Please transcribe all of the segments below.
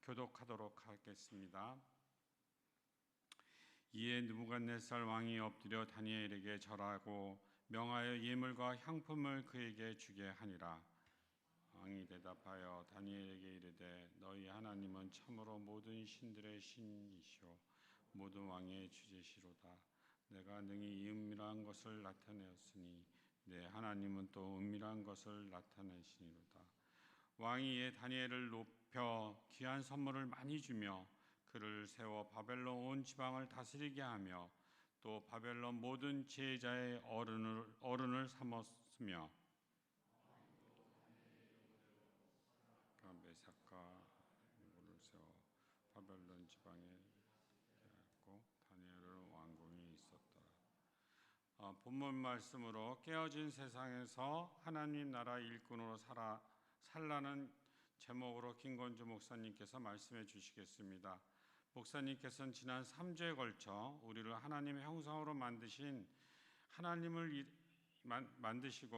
교독하도록 하겠습니다. 이에 느부갓네살 왕이 엎드려 다니엘에게 절하고 명하여 예물과 향품을 그에게 주게 하니라. 왕이 대답하여 다니엘에게 이르되 너희 하나님은 참으로 모든 신들의 신이시오 모든 왕의 주제시로다. 내가 능히 이 은밀한 것을 나타내었으니 내 하나님은 또 은밀한 것을 나타내시니로다. 왕이 이에 다니엘을 높여 귀한 선물을 많이 주며 그를 세워 바벨론 온 지방을 다스리게 하며 또 바벨론 모든 지혜자의 어른을 삼았으며 메삭과 누구를 세워 바벨론 지방에 하였고 다니엘은 왕궁이 있었다. 본문 말씀으로 깨어진 세상에서 하나님 나라 일꾼으로 살라는 제목으로 김건주 목사님께서 말씀해 주시겠습니다. 목사님께서는 지난 3주에 걸쳐 우리를 하나님의 형상으로 만드시고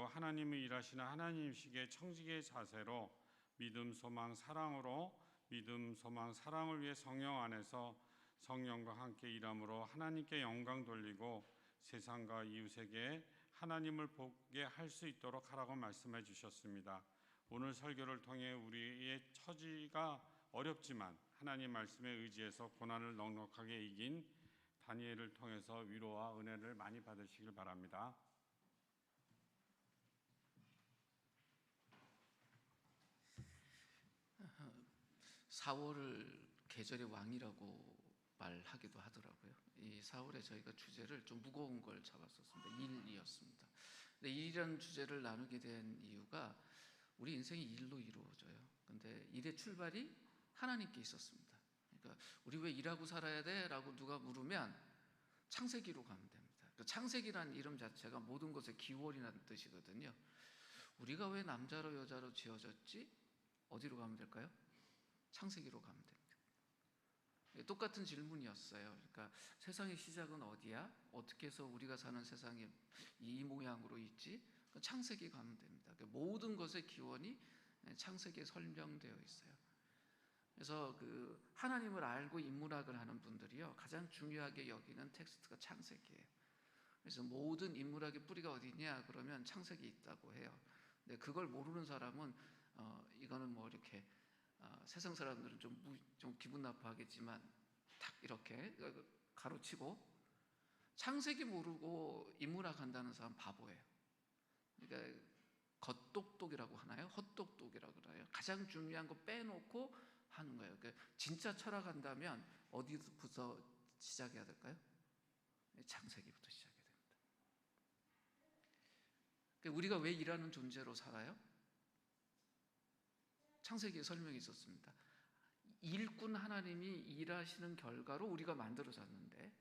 하나님을 일하시는 하나님식의 청지기의 자세로 믿음, 소망, 사랑으로 믿음, 소망, 사랑을 위해 성령 안에서 성령과 함께 일함으로 하나님께 영광 돌리고 세상과 이웃에게 하나님을 보게 할 수 있도록 하라고 말씀해 주셨습니다. 오늘 설교를 통해 우리의 처지가 어렵지만 하나님 말씀에 의지해서 고난을 넉넉하게 이긴 다니엘을 통해서 위로와 은혜를 많이 받으시길 바랍니다. 사월을 계절의 왕이라고 말하기도 하더라고요. 이 4월에 저희가 주제를 좀 무거운 걸 잡았었습니다. 일이었습니다. 근데 일이라는 주제를 나누게 된 이유가 우리 인생이 일로 이루어져요. 근데 일의 출발이 하나님께 있었습니다. 그러니까 우리 왜 일하고 살아야 돼? 라고 누가 물으면 창세기로 가면 됩니다. 창세기라는 이름 자체가 모든 것의 기원이라는 뜻이거든요. 우리가 왜 남자로 여자로 지어졌지? 어디로 가면 될까요? 창세기로 가면 됩니다. 똑같은 질문이었어요. 그러니까 세상의 시작은 어디야? 어떻게 해서 우리가 사는 세상이 이 모양으로 있지? 창세기 가면 됩니다. 모든 것의 기원이 창세기에 설명되어 있어요. 그래서 그 하나님을 알고 인문학을 하는 분들이요 가장 중요하게 여기는 텍스트가 창세기예요. 그래서 모든 인문학의 뿌리가 어디냐 그러면 창세기에 있다고 해요. 근데 그걸 모르는 사람은 이거는 뭐 이렇게 세상 사람들은 좀 기분 나빠하겠지만 딱 이렇게 가로치고 창세기 모르고 인문학 한다는 사람 바보예요. 그러니까 겉똑똑이라고 하나요? 헛똑똑이라고 하나요? 가장 중요한 거 빼놓고 하는 거예요. 그러니까 진짜 철학한다면 어디부터 시작해야 될까요? 창세기부터 시작해야 됩니다. 그러니까 우리가 왜 일하는 존재로 살아요? 창세기에 설명이 있었습니다. 일꾼 하나님이 일하시는 결과로 우리가 만들어졌는데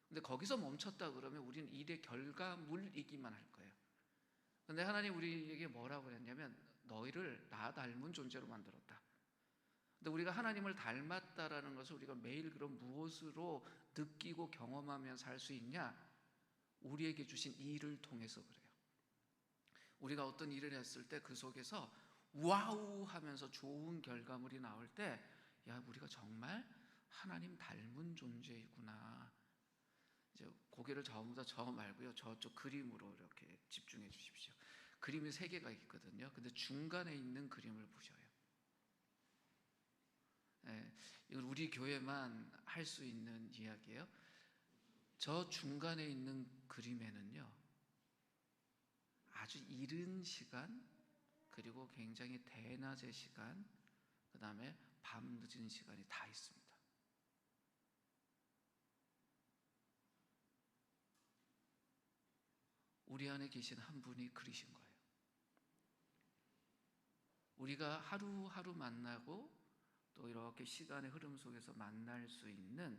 근데 거기서 멈췄다 그러면 우리는 일의 결과물이기만 할 거예요. 근데 하나님 우리에게 뭐라고 그랬냐면 너희를 나 닮은 존재로 만들었다. 근데 우리가 하나님을 닮았다라는 것을 우리가 매일 그런 무엇으로 느끼고 경험하며 살 수 있냐? 우리에게 주신 일을 통해서 그래요. 우리가 어떤 일을 했을 때 그 속에서 와우 하면서 좋은 결과물이 나올 때 야, 우리가 정말 하나님 닮은 존재이구나. 이제 고개를 저보다 저 말고요. 저쪽 그림으로 이렇게 집중해 주십시오. 그림이 3개가 있거든요. 근데 중간에 있는 그림을 보셔요. 네, 이건 우리 교회만 할 수 있는 이야기예요. 저 중간에 있는 그림에는요. 아주 이른 시간 그리고 굉장히 대낮의 시간, 그 다음에 밤 늦은 시간이 다 있습니다. 우리 안에 계신 한 분이 그리신 거예요. 우리가 하루하루 만나고 또 이렇게 시간의 흐름 속에서 만날 수 있는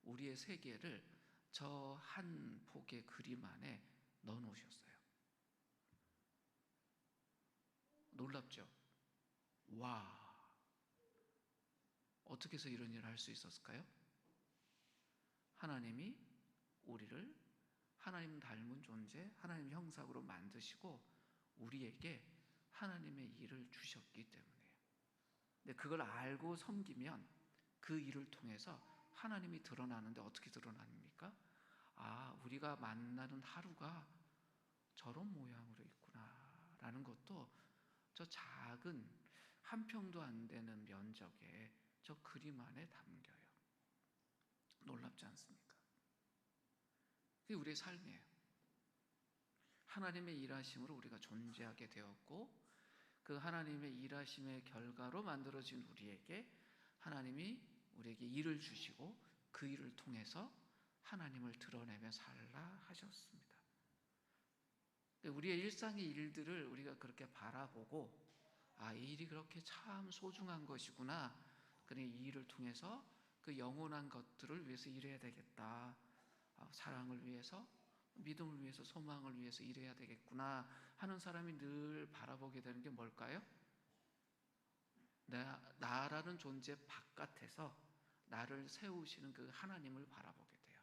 우리의 세계를 저 한 폭의 그림 안에 넣어 놓으셨어요. 놀랍죠? 와, 어떻게 해서 이런 일을 할 수 있었을까요? 하나님이 우리를 하나님 닮은 존재, 하나님 형상으로 만드시고 우리에게 하나님의 일을 주셨기 때문이에요. 근데 그걸 알고 섬기면 그 일을 통해서 하나님이 드러나는데 어떻게 드러납니까? 아, 우리가 만나는 하루가 저런 모양으로 있구나라는 것도 저 작은 한 평도 안 되는 면적에 저 그림 안에 담겨요. 놀랍지 않습니까? 그게 우리의 삶이에요. 하나님의 일하심으로 우리가 존재하게 되었고, 그 하나님의 일하심의 결과로 만들어진 우리에게 하나님이 우리에게 일을 주시고 그 일을 통해서 하나님을 드러내며 살라 하셨습니다. 우리의 일상의 일들을 우리가 그렇게 바라보고, 아, 이 일이 그렇게 참 소중한 것이구나, 그래, 이 일을 통해서 그 영원한 것들을 위해서 일해야 되겠다, 사랑을 위해서, 믿음을 위해서, 소망을 위해서 일해야 되겠구나 하는 사람이 늘 바라보게 되는 게 뭘까요? 나라는 존재 바깥에서 나를 세우시는 그 하나님을 바라보게 돼요.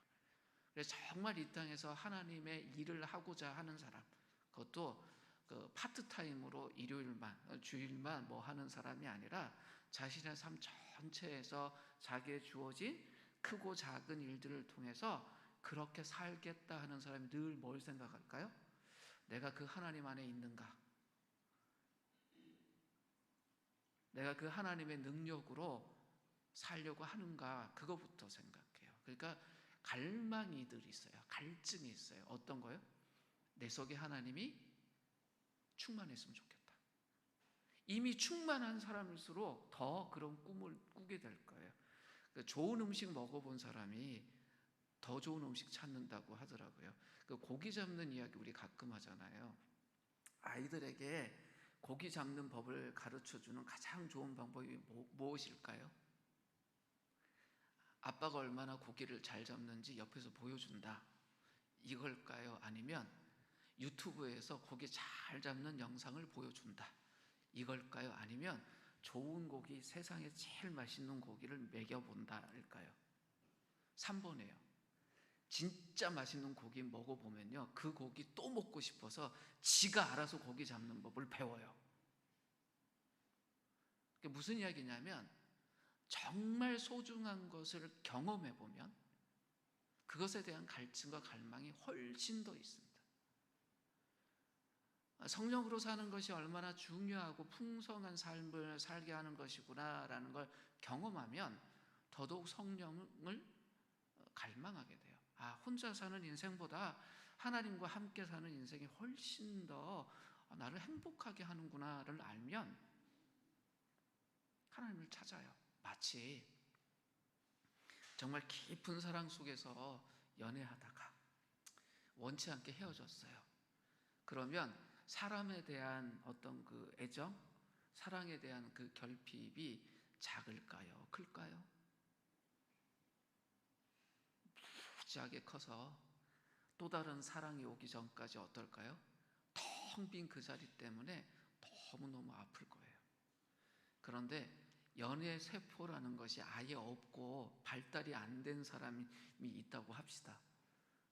그래서 정말 이 땅에서 하나님의 일을 하고자 하는 사람, 그것도 그 파트타임으로 일요일만, 주일만 뭐 하는 사람이 아니라 자신의 삶 전체에서 자기의 주어진 크고 작은 일들을 통해서 그렇게 살겠다 하는 사람이 늘 뭘 생각할까요? 내가 그 하나님 안에 있는가? 내가 그 하나님의 능력으로 살려고 하는가? 그거부터 생각해요. 그러니까 갈망이 늘 있어요. 갈증이 있어요. 어떤 거요? 내 속에 하나님이 충만했으면 좋겠다. 이미 충만한 사람일수록 더 그런 꿈을 꾸게 될 거예요. 좋은 음식 먹어본 사람이 더 좋은 음식 찾는다고 하더라고요. 그 고기 잡는 이야기 우리 가끔 하잖아요. 아이들에게 고기 잡는 법을 가르쳐주는 가장 좋은 방법이 무엇일까요? 아빠가 얼마나 고기를 잘 잡는지 옆에서 보여준다, 이걸까요? 아니면 유튜브에서 고기 잘 잡는 영상을 보여준다, 이걸까요? 아니면 좋은 고기, 세상에 제일 맛있는 고기를 먹여본다일까요? 3번이에요. 진짜 맛있는 고기 먹어보면요, 그 고기 또 먹고 싶어서 지가 알아서 고기 잡는 법을 배워요. 그게 무슨 이야기냐면, 정말 소중한 것을 경험해보면 그것에 대한 갈증과 갈망이 훨씬 더 있습니다. 성령으로 사는 것이 얼마나 중요하고 풍성한 삶을 살게 하는 것이구나라는 걸 경험하면 더더욱 성령을 갈망하게 돼요. 아, 혼자 사는 인생보다 하나님과 함께 사는 인생이 훨씬 더 나를 행복하게 하는구나를 알면 하나님을 찾아요. 마치 정말 깊은 사랑 속에서 연애하다가 원치 않게 헤어졌어요. 그러면 사람에 대한 어떤 그 애정, 사랑에 대한 그 결핍이 작을까요? 클까요? 무지하게 커서 또 다른 사랑이 오기 전까지 어떨까요? 텅 빈 그 자리 때문에 너무너무 아플 거예요. 그런데 연애 세포라는 것이 아예 없고 발달이 안 된 사람이 있다고 합시다.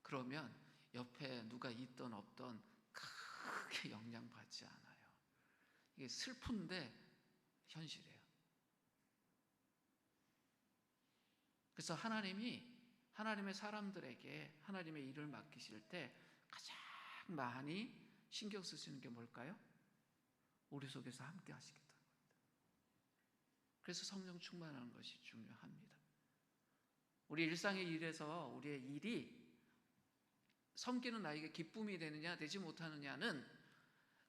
그러면 옆에 누가 있던 없던 크게 영향받지 않아요. 이게 슬픈데 현실이에요. 그래서 하나님의 사람들에게 하나님의 일을 맡기실 때 가장 많이 신경 쓰시는 게 뭘까요? 우리 속에서 함께 하시겠다는 겁니다. 그래서 성령 충만하는 것이 중요합니다. 우리 일상의 일에서 우리의 일이 섬기는 나에게 기쁨이 되느냐 되지 못하느냐는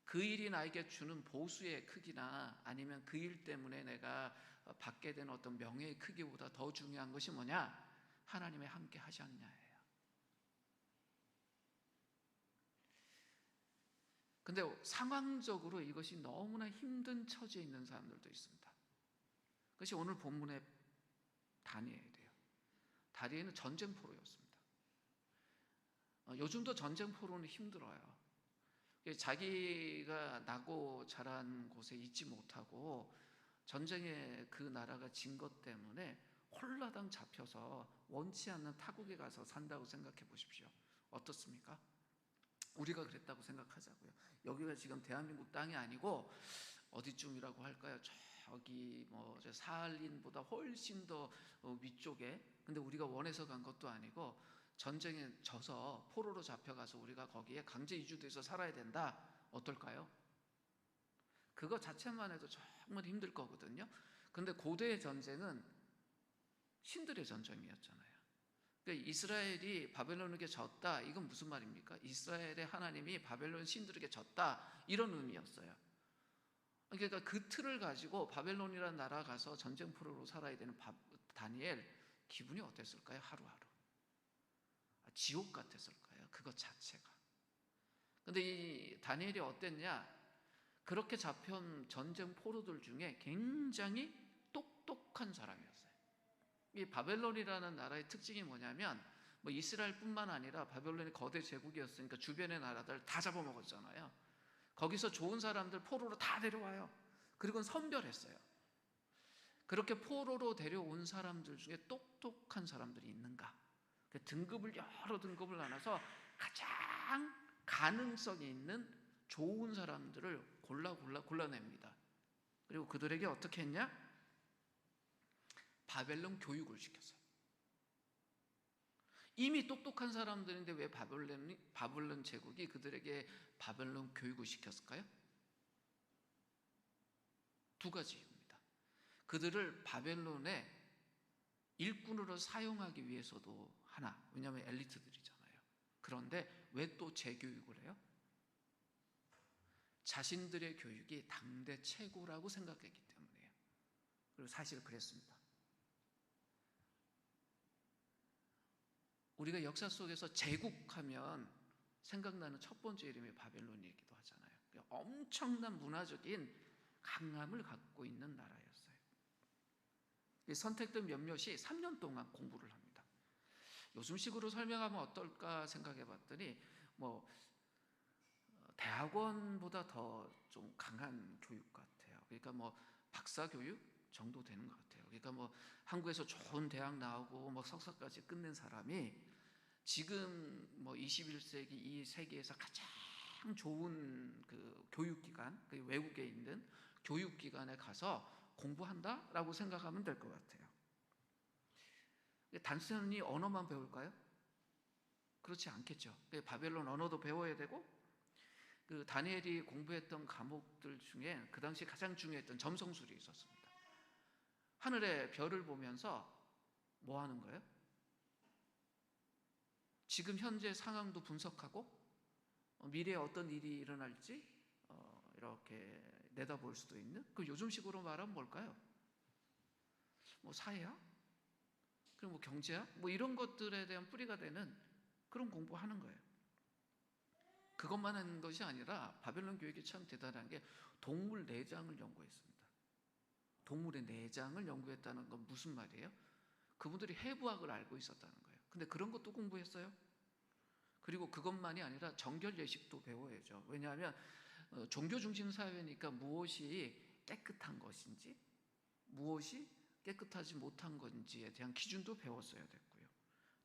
그 일이 나에게 주는 보수의 크기나 아니면 그 일 때문에 내가 받게 되는 어떤 명예의 크기보다 더 중요한 것이 뭐냐? 하나님의 함께 하셨냐예요. 근데 상황적으로 이것이 너무나 힘든 처지에 있는 사람들도 있습니다. 그것이 오늘 본문의 다니엘이에요. 다니엘은 전쟁포로였습니다. 요즘도 전쟁포로는 힘들어요. 자기가 나고 자란 곳에 있지 못하고 전쟁에 그 나라가 진 것 때문에 홀라당 잡혀서 원치 않는 타국에 가서 산다고 생각해 보십시오. 어떻습니까? 우리가 그랬다고 생각하자고요. 여기가 지금 대한민국 땅이 아니고 어디쯤이라고 할까요? 저 저기 뭐 사할린보다 훨씬 더 위쪽에, 근데 우리가 원해서 간 것도 아니고 전쟁에 져서 포로로 잡혀가서 우리가 거기에 강제 이주돼서 살아야 된다. 어떨까요? 그거 자체만 해도 정말 힘들 거거든요. 근데 고대의 전쟁은 신들의 전쟁이었잖아요. 그러니까 이스라엘이 바벨론에게 졌다. 이건 무슨 말입니까? 이스라엘의 하나님이 바벨론 신들에게 졌다. 이런 의미였어요. 그러니까 그 틀을 가지고 바벨론이라는 나라 가서 전쟁 포로로 살아야 되는 다니엘, 기분이 어땠을까요? 하루하루 지옥 같았을까요? 그것 자체가. 근데 이 다니엘이 어땠냐? 그렇게 잡혀온 전쟁 포로들 중에 굉장히 똑똑한 사람이었어요. 이 바벨론이라는 나라의 특징이 뭐냐면, 뭐 이스라엘뿐만 아니라 바벨론이 거대 제국이었으니까 주변의 나라들 다 잡아먹었잖아요. 거기서 좋은 사람들 포로로 다 데려와요. 그리고 선별했어요. 그렇게 포로로 데려온 사람들 중에 똑똑한 사람들이 있는가? 그 등급을 여러 등급을 나눠서 가장 가능성이 있는 좋은 사람들을 골라냅니다. 그리고 그들에게 어떻게 했냐? 바벨론 교육을 시켰어요. 이미 똑똑한 사람들인데 왜 바벨론 제국이 그들에게 바벨론 교육을 시켰을까요? 두 가지 이유입니다. 그들을 바벨론의 일꾼으로 사용하기 위해서도 하나, 왜냐하면 엘리트들이잖아요. 그런데 왜 또 재교육을 해요? 자신들의 교육이 당대 최고라고 생각했기 때문이에요. 그리고 사실 그랬습니다. 우리가 역사 속에서 제국하면 생각나는 첫 번째 이름이 바벨론이기도 하잖아요. 엄청난 문화적인 강함을 갖고 있는 나라였어요. 선택된 몇몇이 3년 동안 공부를 합니다. 요즘식으로 설명하면 어떨까 생각해 봤더니 뭐 대학원보다 더 좀 강한 교육 같아요. 그러니까 뭐 박사 교육 정도 되는 것 같아요. 그러니까 뭐 한국에서 좋은 대학 나오고 뭐 석사까지 끝낸 사람이 지금 뭐 21세기 이 세계에서 가장 좋은 그 교육기관, 그 외국에 있는 교육기관에 가서 공부한다라고 생각하면 될 것 같아요. 단순히 언어만 배울까요? 그렇지 않겠죠. 바벨론 언어도 배워야 되고, 그 다니엘이 공부했던 과목들 중에 그 당시 가장 중요했던 점성술이 있었습니다. 하늘의 별을 보면서 뭐 하는 거예요? 지금 현재 상황도 분석하고 미래에 어떤 일이 일어날지 이렇게 내다볼 수도 있는, 그 요즘식으로 말하면 뭘까요? 뭐 사회학? 그리고 뭐 경제학? 뭐 이런 것들에 대한 뿌리가 되는 그런 공부하는 거예요. 그것만 하는 것이 아니라 바벨론 교육이 참 대단한 게 동물 내장을 연구했습니다. 동물의 내장을 연구했다는 건 무슨 말이에요? 그분들이 해부학을 알고 있었다는 거예요. 근데 그런 것도 공부했어요. 그리고 그것만이 아니라 정결 예식도 배워야죠. 왜냐하면 종교 중심 사회니까 무엇이 깨끗한 것인지, 무엇이 깨끗하지 못한 건지에 대한 기준도 배웠어야 됐고요.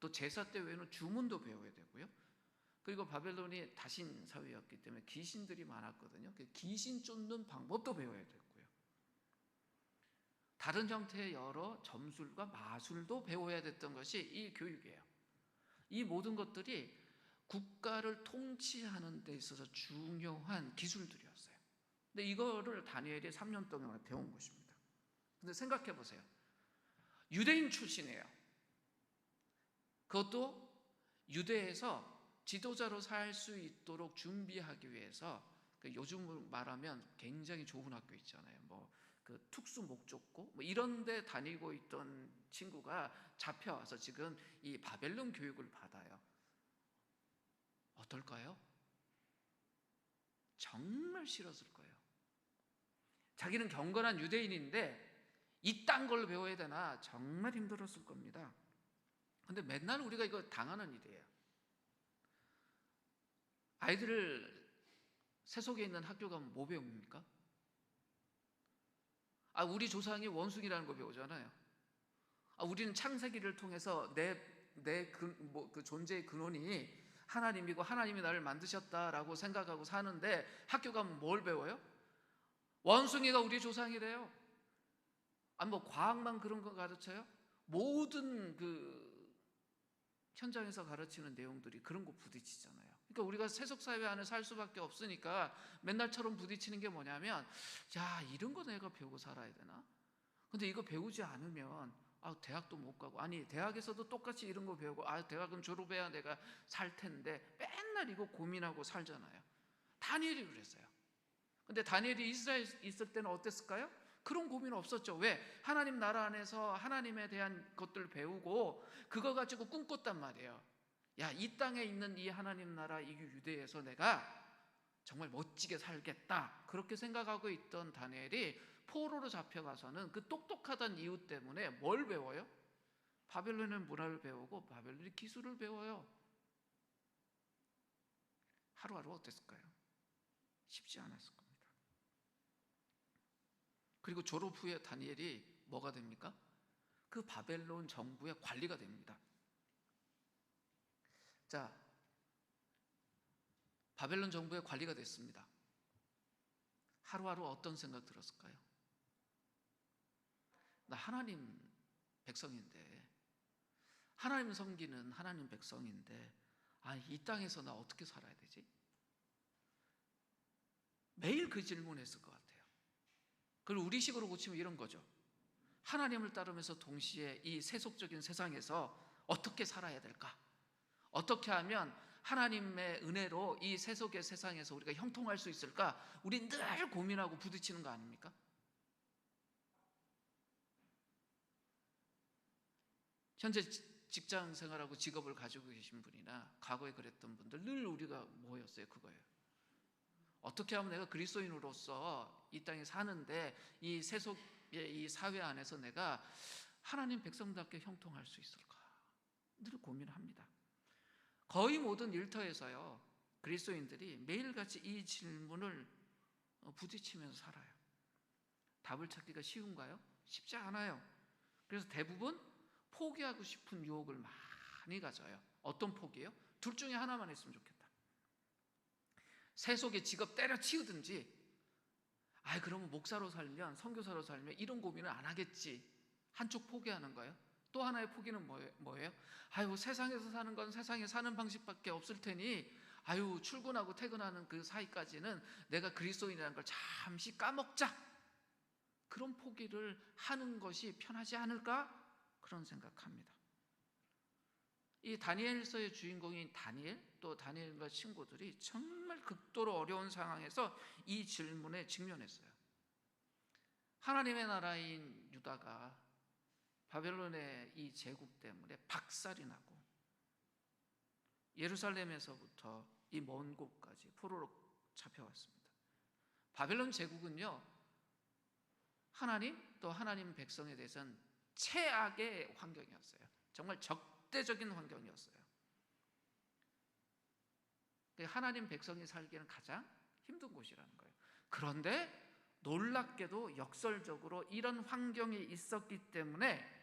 또 제사 때 외에는 주문도 배워야 되고요. 그리고 바벨론이 다신 사회였기 때문에 귀신들이 많았거든요. 귀신 쫓는 방법도 배워야 됐고요. 다른 형태의 여러 점술과 마술도 배워야 됐던 것이 이 교육이에요. 이 모든 것들이 국가를 통치하는 데 있어서 중요한 기술들이었어요. 근데 이거를 다니엘이 3년 동안 배운 것입니다. 근데 생각해 보세요. 유대인 출신이에요. 그것도 유대에서 지도자로 살 수 있도록 준비하기 위해서, 요즘 말하면 굉장히 좋은 학교 있잖아요. 뭐 그 특수 목적고 뭐 이런 데 다니고 있던 친구가 잡혀와서 지금 이 바벨론 교육을 받아요. 어떨까요? 정말 싫었을 거예요. 자기는 경건한 유대인인데 이딴 걸 배워야 되나 정말 힘들었을 겁니다. 근데 맨날 우리가 이거 당하는 일이에요. 아이들을 세속에 있는 학교 가면 뭐 배웁니까? 우리 조상이 원숭이라는 거 배우잖아요. 우리는 창세기를 통해서 그 존재의 근원이 하나님이고 하나님이 나를 만드셨다라고 생각하고 사는데 학교 가면 뭘 배워요? 원숭이가 우리 조상이래요. 뭐 과학만 그런 거 가르쳐요? 모든 그 현장에서 가르치는 내용들이 그런 거 부딪히잖아요. 그러니까 우리가 세속사회 안에 살 수밖에 없으니까 맨날처럼 부딪히는 게 뭐냐면, 야, 이런 거 내가 배우고 살아야 되나? 근데 이거 배우지 않으면 대학도 못 가고, 아니 대학에서도 똑같이 이런 거 배우고, 대학은 졸업해야 내가 살 텐데 맨날 이거 고민하고 살잖아요. 다니엘이 그랬어요. 근데 다니엘이 이스라엘에 있을 때는 어땠을까요? 그런 고민 없었죠. 왜? 하나님 나라 안에서 하나님에 대한 것들 배우고 그거 가지고 꿈꿨단 말이에요. 야, 이 땅에 있는 이 하나님 나라, 이 유대에서 내가 정말 멋지게 살겠다, 그렇게 생각하고 있던 다니엘이 포로로 잡혀가서는 그 똑똑하던 이유 때문에 뭘 배워요? 바벨론의 문화를 배우고 바벨론의 기술을 배워요. 하루하루 어땠을까요? 쉽지 않았을 겁니다. 그리고 졸업 후에 다니엘이 뭐가 됩니까? 그 바벨론 정부의 관리가 됩니다. 자, 바벨론 정부의 관리가 됐습니다. 하루하루 어떤 생각 들었을까요? 나 하나님 백성인데, 하나님 섬기는 하나님 백성인데, 이 땅에서 나 어떻게 살아야 되지? 매일 그 질문했을 것 같아요. 그리고 우리식으로 고치면 이런 거죠. 하나님을 따르면서 동시에 이 세속적인 세상에서 어떻게 살아야 될까? 어떻게 하면 하나님의 은혜로 이 세속의 세상에서 우리가 형통할 수 있을까? 우리 늘 고민하고 부딪히는 거 아닙니까? 현재 직장 생활하고 직업을 가지고 계신 분이나 과거에 그랬던 분들, 늘 우리가 뭐였어요? 그거예요. 어떻게 하면 내가 그리스도인으로서 이 땅에 사는데 이 세속의 이 사회 안에서 내가 하나님 백성답게 형통할 수 있을까? 늘 고민합니다. 거의 모든 일터에서요, 그리스도인들이 매일같이 이 질문을 부딪히면서 살아요. 답을 찾기가 쉬운가요? 쉽지 않아요. 그래서 대부분 포기하고 싶은 유혹을 많이 가져요. 어떤 포기예요? 둘 중에 하나만 했으면 좋겠다. 세속의 직업 때려치우든지, 그러면 목사로 살면, 선교사로 살면 이런 고민을 안 하겠지. 한쪽 포기하는 거예요. 또 하나의 포기는 뭐예요? 세상에서 사는 건 세상에 사는 방식밖에 없을 테니 출근하고 퇴근하는 그 사이까지는 내가 그리스도인이라는 걸 잠시 까먹자. 그런 포기를 하는 것이 편하지 않을까? 그런 생각합니다. 이 다니엘서의 주인공인 다니엘, 또 다니엘과 친구들이 정말 극도로 어려운 상황에서 이 질문에 직면했어요. 하나님의 나라인 유다가 바벨론의 이 제국 때문에 박살이 나고, 예루살렘에서부터 이 먼 곳까지 포로로 잡혀왔습니다. 바벨론 제국은요, 하나님 또 하나님 백성에 대해서는 최악의 환경이었어요. 정말 적대적인 환경이었어요. 하나님 백성이 살기에는 가장 힘든 곳이라는 거예요. 그런데 놀랍게도 역설적으로 이런 환경이 있었기 때문에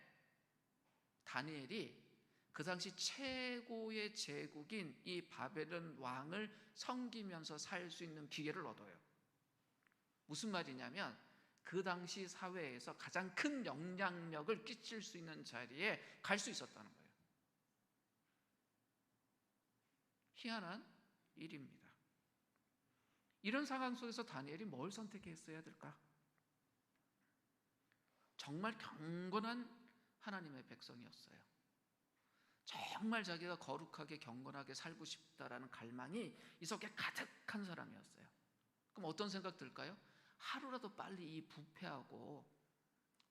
다니엘이 그 당시 최고의 제국인 이 바벨론 왕을 섬기면서 살 수 있는 기회를 얻어요. 무슨 말이냐면, 그 당시 사회에서 가장 큰 영향력을 끼칠 수 있는 자리에 갈 수 있었다는 거예요. 희한한 일입니다. 이런 상황 속에서 다니엘이 뭘 선택했어야 될까? 정말 경건한 하나님의 백성이었어요. 정말 자기가 거룩하게 경건하게 살고 싶다라는 갈망이 이 속에 가득한 사람이었어요. 그럼 어떤 생각 들까요? 하루라도 빨리 이 부패하고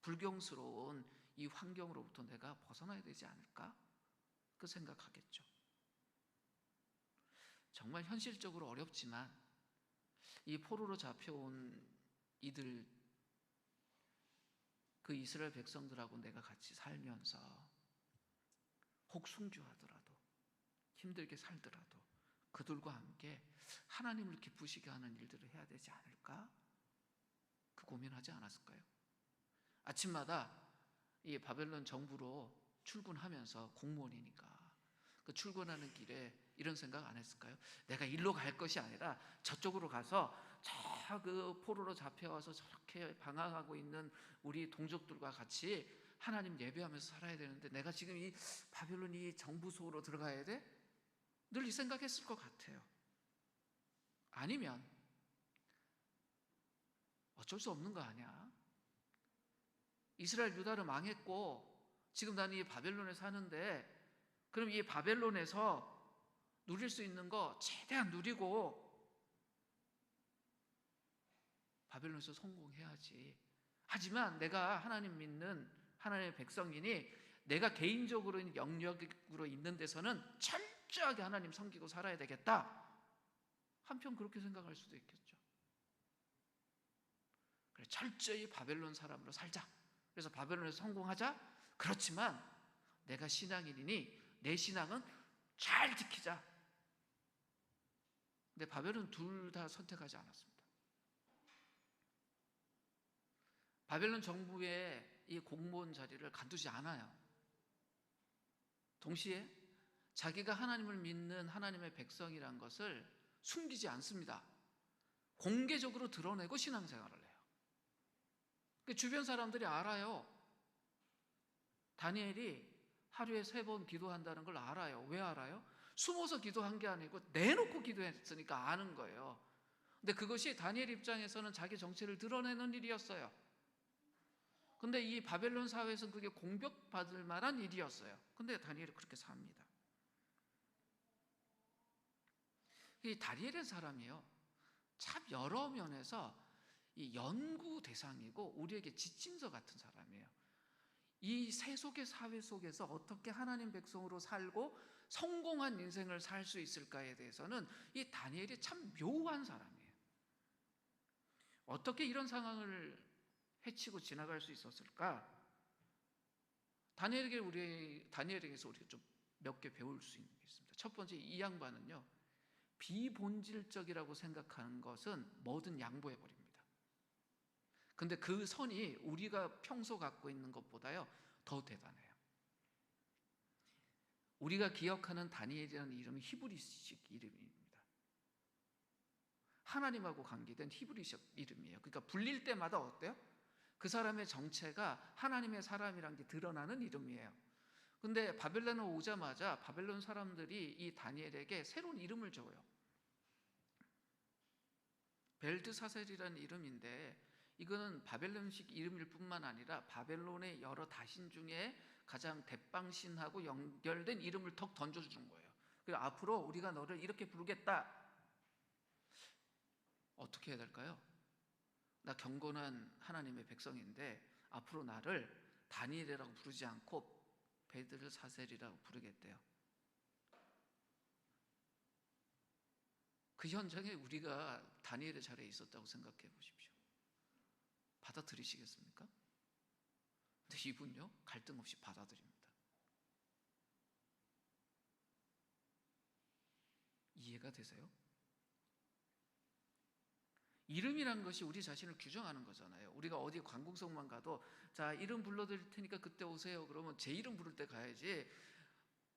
불경스러운 이 환경으로부터 내가 벗어나야 되지 않을까? 그 생각하겠죠. 정말 현실적으로 어렵지만 이 포로로 잡혀온 이들, 그 이스라엘 백성들하고 내가 같이 살면서 혹 순교하더라도, 힘들게 살더라도 그들과 함께 하나님을 기쁘시게 하는 일들을 해야 되지 않을까? 그 고민하지 않았을까요? 아침마다 이 바벨론 정부로 출근하면서, 공무원이니까 그 출근하는 길에 이런 생각 안 했을까요? 내가 일로 갈 것이 아니라 저쪽으로 가서 저 그 포로로 잡혀와서 저렇게 방황하고 있는 우리 동족들과 같이 하나님 예배하면서 살아야 되는데 내가 지금 이 바벨론 이 정부 속으로 들어가야 돼? 늘 이 생각했을 것 같아요. 아니면 어쩔 수 없는 거 아니야? 이스라엘 유다는 망했고 지금 나는 이 바벨론에 사는데 그럼 이 바벨론에서 누릴 수 있는 거 최대한 누리고 바벨론에서 성공해야지. 하지만 내가 하나님 믿는 하나님의 백성이니 내가 개인적으로 영역으로 있는 데서는 철저하게 하나님 섬기고 살아야 되겠다. 한편 그렇게 생각할 수도 있겠죠. 그래, 철저히 바벨론 사람으로 살자. 그래서 바벨론에서 성공하자. 그렇지만 내가 신앙인이니 내 신앙은 잘 지키자. 근데 바벨론 둘 다 선택하지 않았습니다. 바벨론 정부의 이 공무원 자리를 간두지 않아요. 동시에 자기가 하나님을 믿는 하나님의 백성이란 것을 숨기지 않습니다. 공개적으로 드러내고 신앙생활을 해요. 주변 사람들이 알아요. 다니엘이 하루에 3번 기도한다는 걸 알아요. 왜 알아요? 숨어서 기도한 게 아니고 내놓고 기도했으니까 아는 거예요. 근데 그것이 다니엘 입장에서는 자기 정체를 드러내는 일이었어요. 근데 이 바벨론 사회에서는 그게 공격받을 만한 일이었어요. 근데 다니엘이 그렇게 삽니다. 이 다니엘의 사람이요, 참 여러 면에서 이 연구 대상이고 우리에게 지침서 같은 사람이에요. 이 세속의 사회 속에서 어떻게 하나님 백성으로 살고 성공한 인생을 살 수 있을까에 대해서는 이 다니엘이 참 묘한 사람이에요. 어떻게 이런 상황을 헤치고 지나갈 수 있었을까? 다니엘에게서 우리가 좀 몇 개 배울 수 있는 게 있습니다. 첫 번째, 이 양반은요, 비본질적이라고 생각하는 것은 뭐든 양보해버립니다. 근데 그 선이 우리가 평소 갖고 있는 것보다요 더 대단해요. 우리가 기억하는 다니엘이라는 이름은 히브리식 이름입니다. 하나님하고 관계된 히브리식 이름이에요. 그러니까 불릴 때마다 어때요? 그 사람의 정체가 하나님의 사람이란 게 드러나는 이름이에요. 근데 바벨론에 오자마자 바벨론 사람들이 이 다니엘에게 새로운 이름을 줘요. 벨드사셀이라는 이름인데 이거는 바벨론식 이름일 뿐만 아니라 바벨론의 여러 다신 중에 가장 대빵신하고 연결된 이름을 턱 던져주는 거예요. 그래서 앞으로 우리가 너를 이렇게 부르겠다. 어떻게 해야 될까요? 나 경건한 하나님의 백성인데 앞으로 나를 다니엘이라고 부르지 않고 벨드사셀이라고 부르겠대요. 그 현장에 우리가 다니엘의 자리에 있었다고 생각해 보십시오. 받아들이시겠습니까? 근데 이분요, 갈등 없이 받아들입니다. 이해가 되세요? 이름이란 것이 우리 자신을 규정하는 거잖아요. 우리가 어디 관공서만 가도 자, 이름 불러드릴 테니까 그때 오세요. 그러면 제 이름 부를 때 가야지.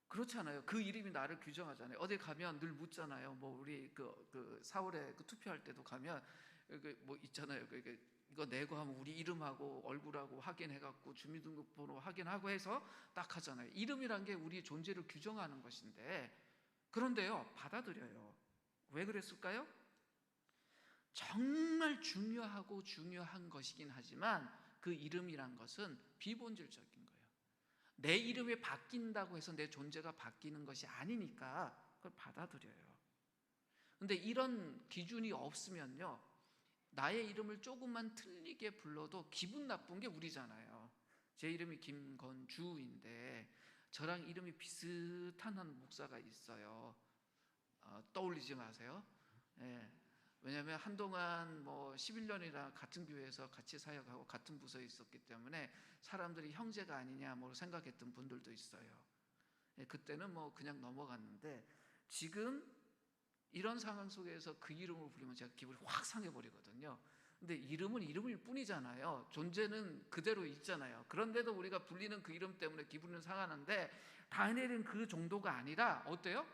그렇잖아요. 그 이름이 나를 규정하잖아요. 어디 가면 늘 묻잖아요. 뭐 우리 그 4월에 그 투표할 때도 가면 뭐 있잖아요. 이거 내고 하면 우리 이름하고 얼굴하고 확인해갖고 주민등록번호 확인하고 해서 딱 하잖아요. 이름이란 게 우리 존재를 규정하는 것인데, 그런데요, 받아들여요. 왜 그랬을까요? 정말 중요하고 중요한 것이긴 하지만 그 이름이란 것은 비본질적인 거예요. 내 이름이 바뀐다고 해서 내 존재가 바뀌는 것이 아니니까 그걸 받아들여요. 근데 이런 기준이 없으면요, 나의 이름을 조금만 틀리게 불러도 기분 나쁜 게 우리잖아요. 제 이름이 김건주인데 저랑 이름이 비슷한 한 목사가 있어요. 떠올리지 마세요. 예. 왜냐하면 한동안 뭐 11년이나 같은 교회에서 같이 사역하고 같은 부서에 있었기 때문에 사람들이 형제가 아니냐 뭐 생각했던 분들도 있어요. 예, 그때는 뭐 그냥 넘어갔는데 지금 이런 상황 속에서 그 이름을 부르면 제가 기분이 확 상해버리거든요. 근데 이름은 이름일 뿐이잖아요. 존재는 그대로 있잖아요. 그런데도 우리가 불리는 그 이름 때문에 기분은 상하는데 다니엘은 그 정도가 아니라 어때요?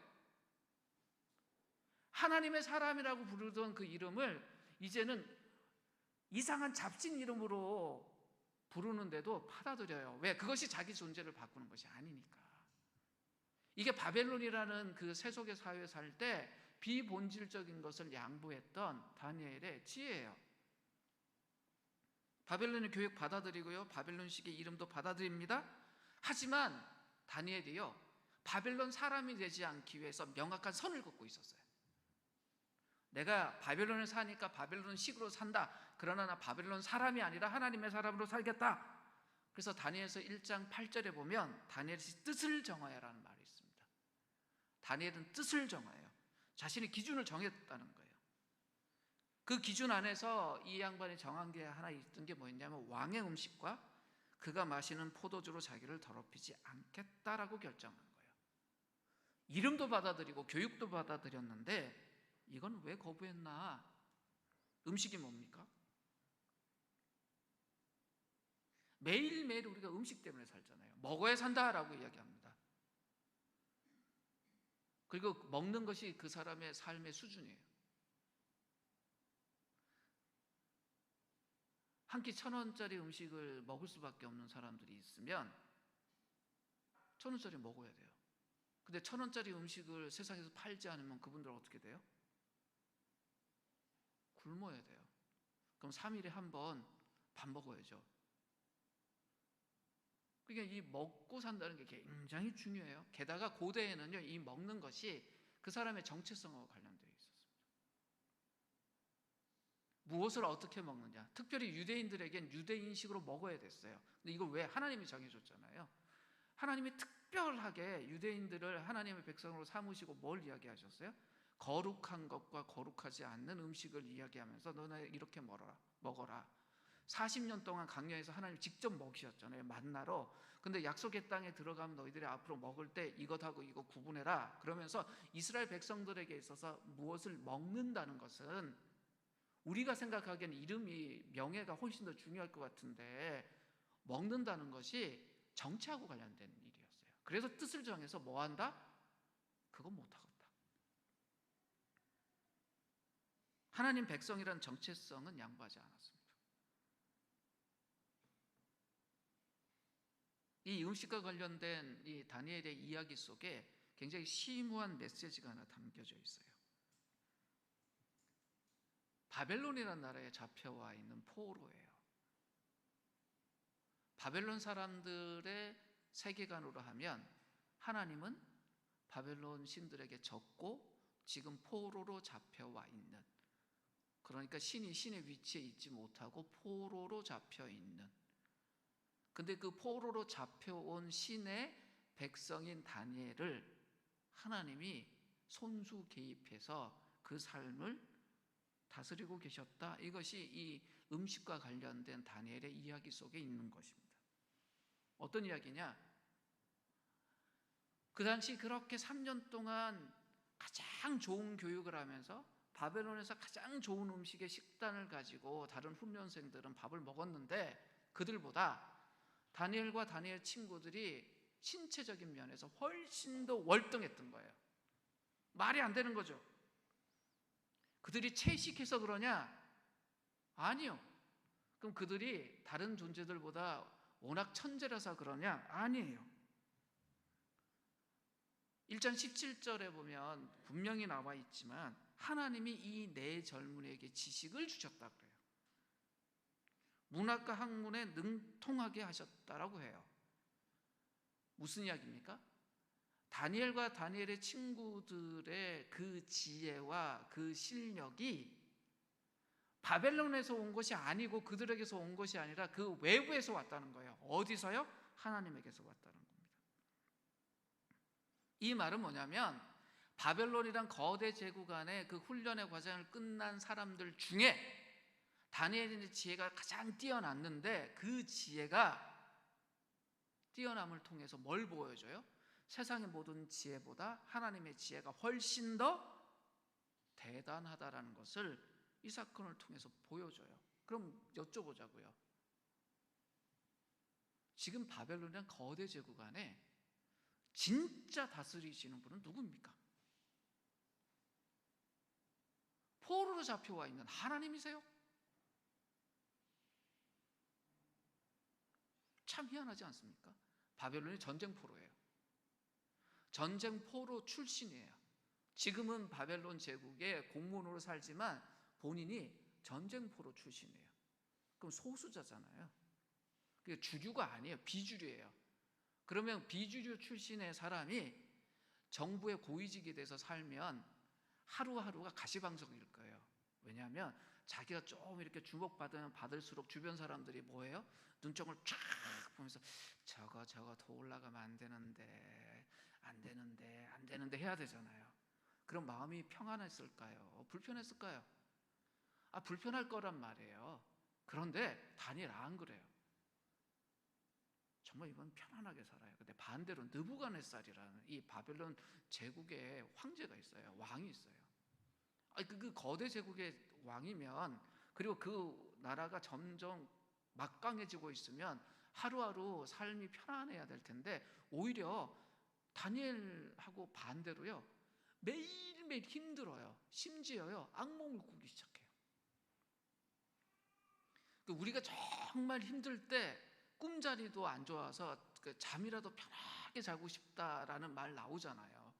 하나님의 사람이라고 부르던 그 이름을 이제는 이상한 잡신 이름으로 부르는데도 받아들여요. 왜? 그것이 자기 존재를 바꾸는 것이 아니니까. 이게 바벨론이라는 그 세속의 사회에 살 때 비본질적인 것을 양보했던 다니엘의 지혜예요. 바벨론의 교육 받아들이고요, 바벨론식의 이름도 받아들입니다. 하지만 다니엘이요, 바벨론 사람이 되지 않기 위해서 명확한 선을 긋고 있었어요. 내가 바벨론에 사니까 바벨론식으로 산다. 그러나 나 바벨론 사람이 아니라 하나님의 사람으로 살겠다. 그래서 다니엘서 1장 8절에 보면 다니엘이 뜻을 정하여라는 말이 있습니다. 다니엘은 뜻을 정하여 자신의 기준을 정했다는 거예요. 그 기준 안에서 이 양반이 정한 게 하나 있던 게 뭐였냐면 왕의 음식과 그가 마시는 포도주로 자기를 더럽히지 않겠다라고 결정한 거예요. 이름도 받아들이고 교육도 받아들였는데 이건 왜 거부했나? 음식이 뭡니까? 매일매일 우리가 음식 때문에 살잖아요. 먹어야 산다라고 이야기합니다. 그리고 먹는 것이 그 사람의 삶의 수준이에요. 한 끼 1,000원짜리 음식을 먹을 수밖에 없는 사람들이 있으면 1,000원짜리 먹어야 돼요. 근데 1,000원짜리 음식을 세상에서 팔지 않으면 그분들 어떻게 돼요? 굶어야 돼요. 그럼 3일에 한 번 밥 먹어야죠. 그러니까 이 먹고 산다는 게 굉장히 중요해요. 게다가 고대에는요, 이 먹는 것이 그 사람의 정체성과 관련되어 있었습니다. 무엇을 어떻게 먹느냐, 특별히 유대인들에겐 유대인식으로 먹어야 됐어요. 근데 이걸 왜? 하나님이 정해줬잖아요. 하나님이 특별하게 유대인들을 하나님의 백성으로 삼으시고 뭘 이야기하셨어요? 거룩한 것과 거룩하지 않는 음식을 이야기하면서 너네 이렇게 먹어라. 40년 동안 광야에서 하나님 직접 먹이셨잖아요, 만나로. 근데 약속의 땅에 들어가면 너희들이 앞으로 먹을 때 이것하고 이거 구분해라. 그러면서 이스라엘 백성들에게 있어서 무엇을 먹는다는 것은 우리가 생각하기에는 이름이, 명예가 훨씬 더 중요할 것 같은데 먹는다는 것이 정치하고 관련된 일이었어요. 그래서 뜻을 정해서 뭐 한다? 그거 못하겠다. 하나님 백성이란 정체성은 양보하지 않았습니다. 이 음식과 관련된 이 다니엘의 이야기 속에 굉장히 심오한 메시지가 하나 담겨져 있어요. 바벨론이라는 나라에 잡혀와 있는 포로예요. 바벨론 사람들의 세계관으로 하면 하나님은 바벨론 신들에게 졌고 지금 포로로 잡혀와 있는, 그러니까 신이 신의 위치에 있지 못하고 포로로 잡혀 있는, 근데 그 포로로 잡혀온 신의 백성인 다니엘을 하나님이 손수 개입해서 그 삶을 다스리고 계셨다. 이것이 이 음식과 관련된 다니엘의 이야기 속에 있는 것입니다. 어떤 이야기냐? 그 당시 그렇게 3년 동안 가장 좋은 교육을 하면서 바벨론에서 가장 좋은 음식의 식단을 가지고 다른 훈련생들은 밥을 먹었는데 그들보다 다니엘과 다니엘 친구들이 신체적인 면에서 훨씬 더 월등했던 거예요. 말이 안 되는 거죠. 그들이 채식해서 그러냐? 아니요. 그럼 그들이 다른 존재들보다 워낙 천재라서 그러냐? 아니에요. 1장 17절에 보면 분명히 나와 있지만 하나님이 이 네 젊은이에게 지식을 주셨다 그래요. 문학과 학문에 능통하게 하셨다라고 해요. 무슨 이야기입니까? 다니엘과 다니엘의 친구들의 그 지혜와 그 실력이 바벨론에서 온 것이 아니고 그들에게서 온 것이 아니라 그 외부에서 왔다는 거예요. 어디서요? 하나님에게서 왔다는 겁니다. 이 말은 뭐냐면 바벨론이란 거대 제국 안에 그 훈련의 과정을 끝난 사람들 중에 다니엘의 지혜가 가장 뛰어났는데 그 지혜가 뛰어남을 통해서 뭘 보여줘요? 세상의 모든 지혜보다 하나님의 지혜가 훨씬 더 대단하다라는 것을 이 사건을 통해서 보여줘요. 그럼 여쭤보자고요. 지금 바벨론이란 거대 제국 안에 진짜 다스리시는 분은 누구입니까? 포로로 잡혀와 있는 하나님이세요? 참 희한하지 않습니까? 바벨론이 전쟁포로예요. 전쟁포로 출신이에요. 지금은 바벨론 제국의 공문으로 살지만 본인이 전쟁포로 출신이에요. 그럼 소수자잖아요. 그게 주류가 아니에요. 비주류예요. 그러면 비주류 출신의 사람이 정부의 고위직이 돼서 살면 하루하루가 가시방석일 거예요. 왜냐하면 자기가 좀 이렇게 주목받으면 받을수록 주변 사람들이 뭐예요? 눈총을 쫙 보면서 저거 더 올라가면 안 되는데 해야 되잖아요. 그럼 마음이 평안했을까요? 불편했을까요? 불편할 거란 말이에요. 그런데 다니엘 안 그래요. 정말 이건 편안하게 살아요. 근데 반대로 느부갓네살이라는 이 바벨론 제국의 황제가 있어요. 왕이 있어요. 그 거대 제국의 왕이면, 그리고 그 나라가 점점 막강해지고 있으면 하루하루 삶이 편안해야 될 텐데, 오히려 다니엘하고 반대로요, 매일매일 힘들어요. 심지어요, 악몽을 꾸기 시작해요. 우리가 정말 힘들 때 꿈자리도 안 좋아서 잠이라도 편하게 자고 싶다라는 말 나오잖아요.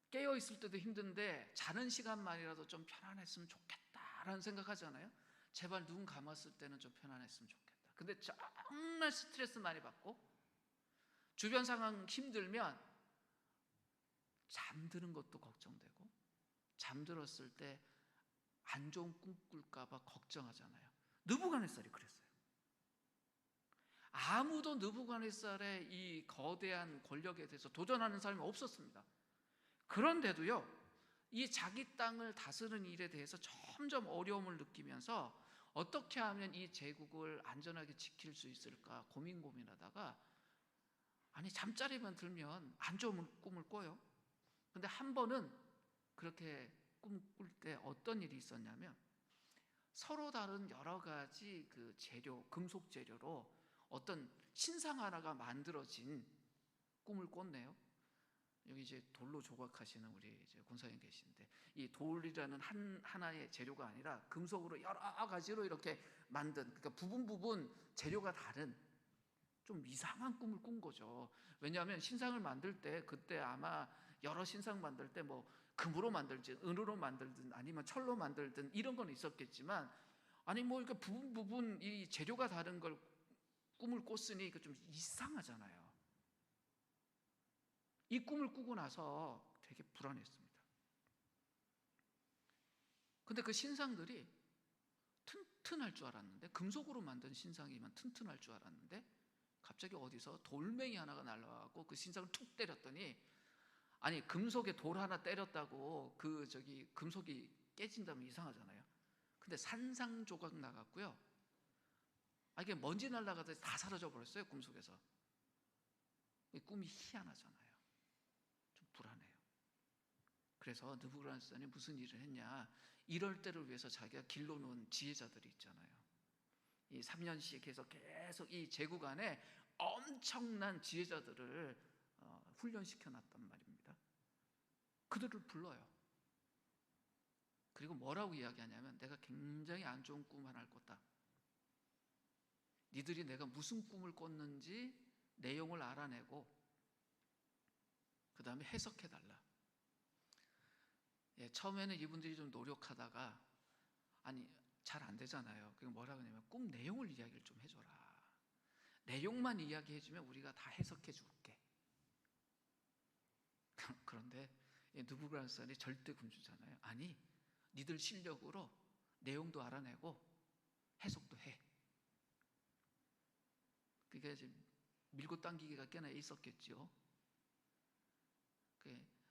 깨어있을 때도 힘든데 자는 시간만이라도 좀 편안했으면 좋겠다라는 생각하잖아요. 제발 눈 감았을 때는 좀 편안했으면 좋겠다. 근데 정말 스트레스 많이 받고 주변 상황 힘들면 잠드는 것도 걱정되고, 잠들었을 때 안 좋은 꿈 꿀까 봐 걱정하잖아요. 느부갓네살이 그랬어요. 아무도 느부갓네살의 이 거대한 권력에 대해서 도전하는 사람이 없었습니다. 그런데도요, 이 자기 땅을 다스리는 일에 대해서 점점 어려움을 느끼면서 어떻게 하면 이 제국을 안전하게 지킬 수 있을까 고민하다가, 잠자리만 들면 안 좋은 꿈을 꿔요. 근데 한 번은 그렇게 꿈 꿀 때 어떤 일이 있었냐면, 서로 다른 여러 가지 그 재료, 금속 재료로 어떤 신상 하나가 만들어진 꿈을 꿨네요. 여기 이제 돌로 조각하시는 우리 이제 권사님 계신데, 이 돌이라는 하나의 재료가 아니라 금속으로 여러 가지로 이렇게 만든, 그러니까 부분 재료가 다른 좀 이상한 꿈을 꾼 거죠. 왜냐하면 신상을 만들 때, 그때 아마 여러 신상 만들 때 뭐 금으로 만들지 은으로 만들든 아니면 철로 만들든 이런 건 있었겠지만, 뭐 이렇게 부분 이 재료가 다른 걸 꿈을 꿨으니 좀 이상하잖아요. 이 꿈을 꾸고 나서 되게 불안했습니다. 근데 그 신상들이 튼튼할 줄 알았는데, 금속으로 만든 신상이면 튼튼할 줄 알았는데, 갑자기 어디서 돌멩이 하나가 날아가고 그 신상을 툭 때렸더니, 금속에 돌 하나 때렸다고 금속이 깨진다면 이상하잖아요. 근데 산산조각 나갔고요. 이게 먼지 날아가듯이 다 사라져 버렸어요, 금속에서. 꿈이 희한하잖아요. 좀 불안해요. 그래서 느부갓네살이 무슨 일을 했냐, 이럴 때를 위해서 자기가 길러놓은 지혜자들이 있잖아요. 이 3년씩 해서 계속 이 제국 안에 엄청난 지혜자들을 훈련시켜 놨단 말입니다. 그들을 불러요. 그리고 뭐라고 이야기하냐면, 내가 굉장히 안 좋은 꿈 하나를 꿨다. 니들이 내가 무슨 꿈을 꿨는지 내용을 알아내고 그 다음에 해석해달라. 처음에는 이분들이 좀 노력하다가 잘 안 되잖아요. 그게 뭐라고 하냐면, 꿈 내용을 이야기를 좀 해줘라. 내용만 이야기해주면 우리가 다 해석해 줄게. 그런데 느부갓네살이 절대 군주잖아요. 니들 실력으로 내용도 알아내고 해석도 해. 그게 이제 밀고 당기기가 꽤나 있었겠죠.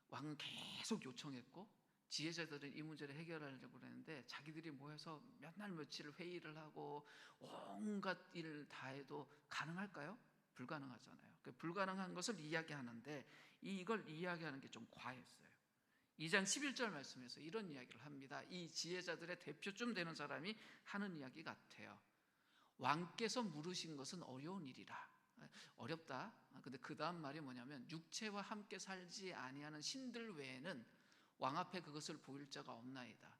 왕은 계속 요청했고, 지혜자들은 이 문제를 해결하려고 그랬는데, 자기들이 모여서 몇 날 며칠을 회의를 하고 온갖 일을 다 해도 가능할까요? 불가능하잖아요. 불가능한 것을 이야기하는데, 이걸 이야기하는 게 좀 과했어요. 2장 11절 말씀에서 이런 이야기를 합니다. 이 지혜자들의 대표쯤 되는 사람이 하는 이야기 같아요. 왕께서 물으신 것은 어려운 일이라. 어렵다. 근데 그 다음 말이 뭐냐면, 육체와 함께 살지 아니하는 신들 외에는 왕 앞에 그것을 보일 자가 없나이다.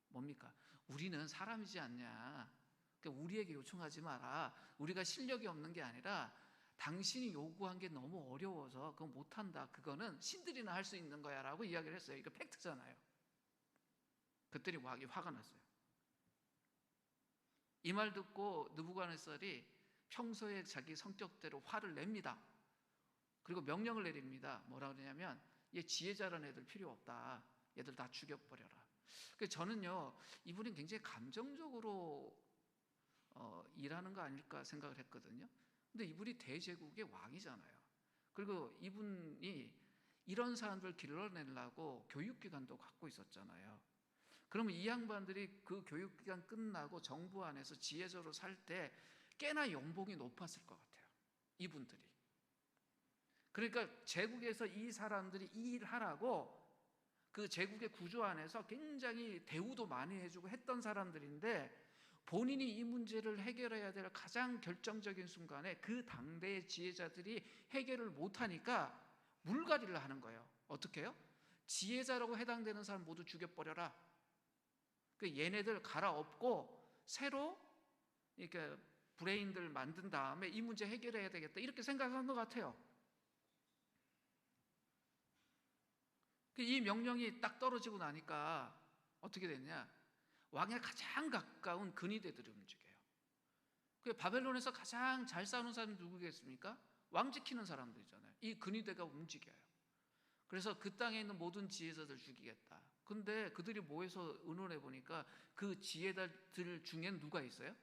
뭡니까? 우리는 사람이지 않냐. 그러니까 우리에게 요청하지 마라. 우리가 실력이 없는 게 아니라 당신이 요구한 게 너무 어려워서 그거 못한다. 그거는 신들이나 할 수 있는 거야 라고 이야기를 했어요. 이거 팩트잖아요. 그랬더니 왕이 화가 났어요. 이 말 듣고 느부갓네살이 평소에 자기 성격대로 화를 냅니다. 그리고 명령을 내립니다. 뭐라 그러냐면 얘 지혜자라는 애들 필요 없다. 얘들 다 죽여버려라. 그래서 저는요, 이분이 굉장히 감정적으로 일하는 거 아닐까 생각을 했거든요. 근데 이분이 대제국의 왕이잖아요. 그리고 이분이 이런 사람들 길러내려고 교육기관도 갖고 있었잖아요. 그러면 이 양반들이 그 교육기간 끝나고 정부 안에서 지혜적으로 살 때 꽤나 연봉이 높았을 것 같아요. 이분들이. 그러니까 제국에서 이 사람들이 일하라고 그 제국의 구조 안에서 굉장히 대우도 많이 해주고 했던 사람들인데, 본인이 이 문제를 해결해야 될 가장 결정적인 순간에 그 당대의 지혜자들이 해결을 못하니까 물갈이를 하는 거예요. 어떻게 해요? 지혜자라고 해당되는 사람 모두 죽여버려라. 그 얘네들 갈아엎고 새로 이렇게 브레인들 만든 다음에 이 문제 해결해야 되겠다, 이렇게 생각한 것 같아요. 이 명령이 딱 떨어지고 나니까 어떻게 됐냐? 왕에 가장 가까운 근위대들이 움직여요. 그 바벨론에서 가장 잘 싸우는 사람이 누구겠습니까? 왕 지키는 사람들이잖아요. 이 근위대가 움직여요. 그래서 그 땅에 있는 모든 지혜자들 죽이겠다. 근데 그들이 모여서 의논해 보니까 그 지혜자들 중엔 누가 있어요?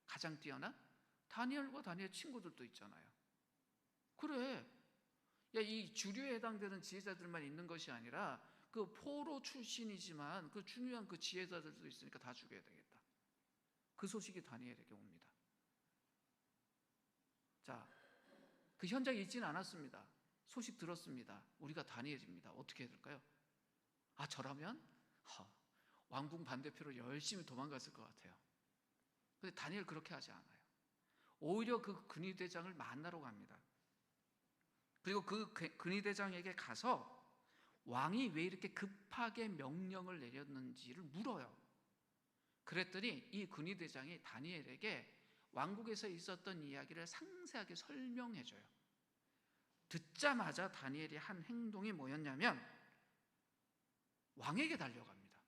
가장 뛰어난? 다니엘과 다니엘 친구들도 있잖아요. 그래, 야, 이 주류에 해당되는 지혜자들만 있는 것이 아니라 그 포로 출신이지만 그 중요한 그 지혜자들도 있으니까 다 죽여야 되겠다. 그 소식이 다니엘에게 옵니다. 자, 그 현장에 있지는 않았습니다. 소식 들었습니다. 우리가 다니엘입니다. 어떻게 해야 될까요? 아, 저라면 왕궁 반대표로 열심히 도망갔을 것 같아요. 근데 다니엘 그렇게 하지 않아요. 오히려 그 근위대장을 만나러 갑니다. 그리고 그 근위대장에게 가서 왕이 왜 이렇게 급하게 명령을 내렸는지를 물어요. 그랬더니 이 근위대장이 다니엘에게 왕국에서 있었던 이야기를 상세하게 설명해줘요. 듣자마자 다니엘이 한 행동이 뭐였냐면 왕에게 달려갑니다.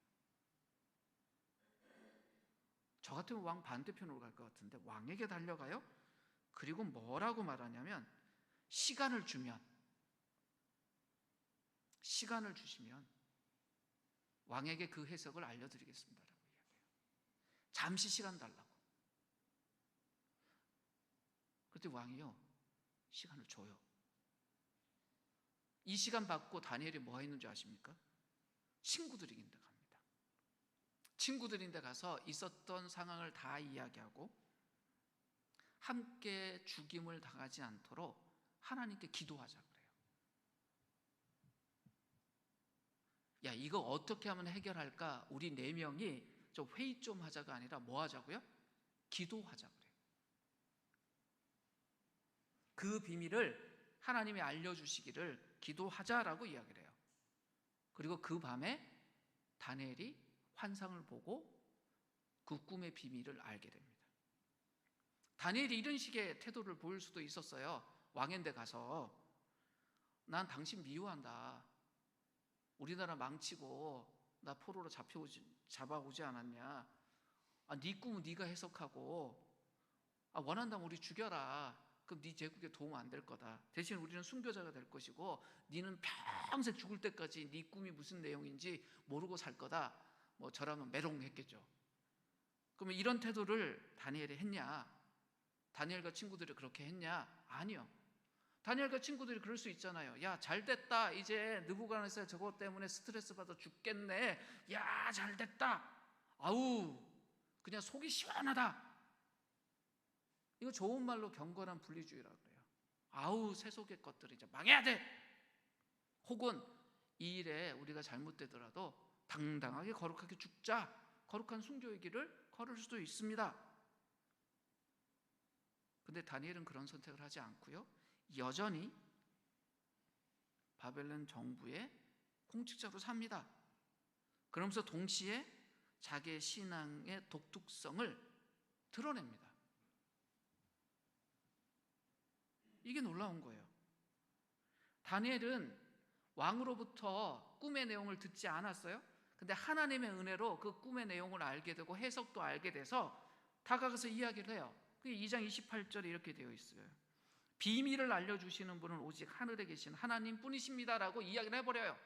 저 같으면 왕 반대편으로 갈 것 같은데 왕에게 달려가요. 그리고 뭐라고 말하냐면 시간을 주시면 왕에게 그 해석을 알려드리겠습니다 라고 이야기해요. 잠시 시간 달라고. 그때 왕이요, 시간을 줘요. 이 시간 받고 다니엘이 뭐 했는지 아십니까? 친구들인데 갑니다. 친구들인데 가서 있었던 상황을 다 이야기하고 함께 죽임을 당하지 않도록 하나님께 기도하자 그래요. 야, 이거 어떻게 하면 해결할까? 우리 4명이 좀 회의 좀 하자가 아니라 뭐 하자고요? 기도하자 그래요. 그 비밀을 하나님이 알려주시기를 기도하자라고 이야기를 해요. 그리고 그 밤에 다니엘이 환상을 보고 그 꿈의 비밀을 알게 됩니다. 다니엘이 이런 식의 태도를 보일 수도 있었어요. 왕인데 가서 난 당신 미워한다. 우리나라 망치고 나 포로로 잡아오지 않았냐. 네 꿈은 네가 해석하고 원한다면 우리 죽여라. 그럼 네 제국에 도움 안 될 거다. 대신 우리는 순교자가 될 것이고 네는 평생 죽을 때까지 네 꿈이 무슨 내용인지 모르고 살 거다. 뭐 저라면 메롱했겠죠. 그러면 이런 태도를 다니엘이 했냐? 다니엘과 친구들이 그렇게 했냐? 아니요. 다니엘과 친구들이 그럴 수 있잖아요. 야, 잘됐다. 이제 느부갓네살 저것 때문에 스트레스 받아 죽겠네. 야, 잘됐다. 아우, 그냥 속이 시원하다. 이거 좋은 말로 경건한 분리주의라고 그래요. 아우, 세속의 것들이 이제 망해야 돼. 혹은 이 일에 우리가 잘못되더라도 당당하게 거룩하게 죽자. 거룩한 순교의 길을 걸을 수도 있습니다. 근데 다니엘은 그런 선택을 하지 않고요, 여전히 바벨론 정부의 공직자로 삽니다. 그러면서 동시에 자기의 신앙의 독특성을 드러냅니다. 이게 놀라운 거예요. 다니엘은 왕으로부터 꿈의 내용을 듣지 않았어요. 근데 하나님의 은혜로 그 꿈의 내용을 알게 되고 해석도 알게 돼서 다가가서 이야기를 해요. 그게 2장 28절에 이렇게 되어 있어요. 비밀을 알려주시는 분은 오직 하늘에 계신 하나님 뿐이십니다라고 이야기를 해버려요.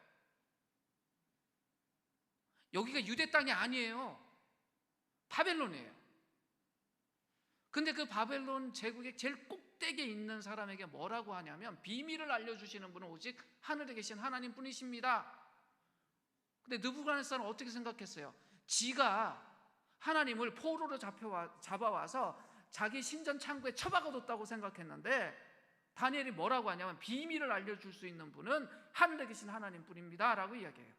여기가 유대 땅이 아니에요. 바벨론이에요. 근데 그 바벨론 제국의 제일 꼭대기에 있는 사람에게 뭐라고 하냐면 비밀을 알려주시는 분은 오직 하늘에 계신 하나님 뿐이십니다. 근데 느부갓네살은 어떻게 생각했어요? 지가 하나님을 포로로 잡아와서 자기 신전 창고에 처박아뒀다고 생각했는데 다니엘이 뭐라고 하냐면 비밀을 알려줄 수 있는 분은 하늘에 계신 하나님 뿐입니다 라고 이야기해요.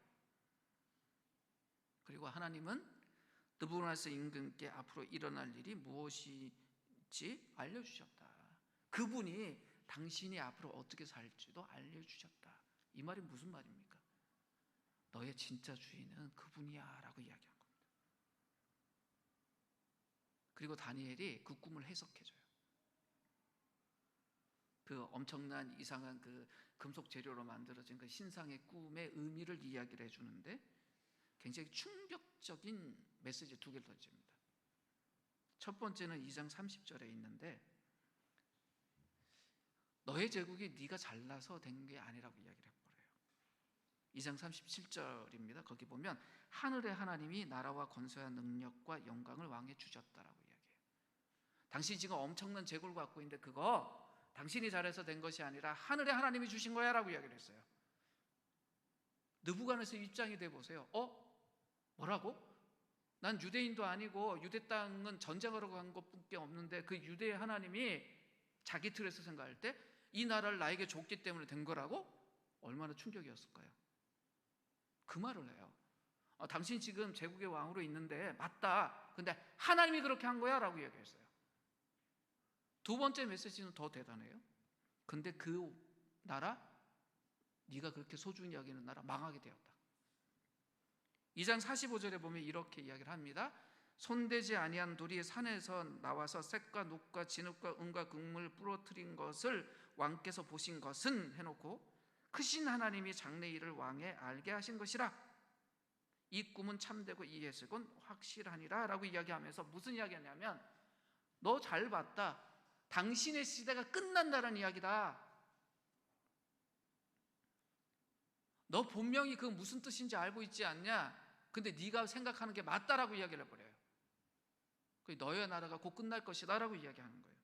그리고 하나님은 느부갓네살 임금께 앞으로 일어날 일이 무엇인지 알려주셨다. 그분이 당신이 앞으로 어떻게 살지도 알려주셨다. 이 말이 무슨 말입니까? 너의 진짜 주인은 그분이야 라고 이야기한 겁니다. 그리고 다니엘이 그 꿈을 해석해줘요. 그 엄청난 이상한 그 금속 재료로 만들어진 그 신상의 꿈의 의미를 이야기를 해주는데 굉장히 충격적인 메시지 두 개를 던집니다. 첫 번째는 2장 30절에 있는데 너의 제국이 네가 잘나서 된 게 아니라고 이야기를 해버려요. 2장 37절입니다. 거기 보면 하늘의 하나님이 나라와 권세와 능력과 영광을 왕에 주셨다라고 이야기해요. 당신이 지금 엄청난 재고를 갖고 있는데 그거 당신이 잘해서 된 것이 아니라 하늘의 하나님이 주신 거야 라고 이야기를 했어요. 느부갓네살 입장이 돼 보세요. 뭐라고? 난 유대인도 아니고 유대 땅은 전쟁하러 간 것밖에 없는데 그 유대의 하나님이 자기 틀에서 생각할 때 이 나라를 나에게 줬기 때문에 된 거라고? 얼마나 충격이었을까요? 그 말을 해요. 당신 지금 제국의 왕으로 있는데 맞다. 근데 하나님이 그렇게 한 거야 라고 얘기했어요. 두 번째 메시지는 더 대단해요. 근데 그 나라, 네가 그렇게 소중히 여기는 나라 망하게 되었다. 2장 45절에 보면 이렇게 이야기를 합니다. 손대지 아니한 돌이 산에서 나와서 쇳과 녹과 진흙과 은과 금을 부러뜨린 것을 왕께서 보신 것은 해놓고 크신 하나님이 장래 일을 왕에 알게 하신 것이라. 이 꿈은 참되고 이 예측은 확실하니라 라고 이야기하면서 무슨 이야기하냐면 너 잘 봤다. 당신의 시대가 끝난다는 이야기다. 너 분명히 그 무슨 뜻인지 알고 있지 않냐? 근데 네가 생각하는 게 맞다라고 이야기를 해버려요. 너의 나라가 곧 끝날 것이다 라고 이야기하는 거예요.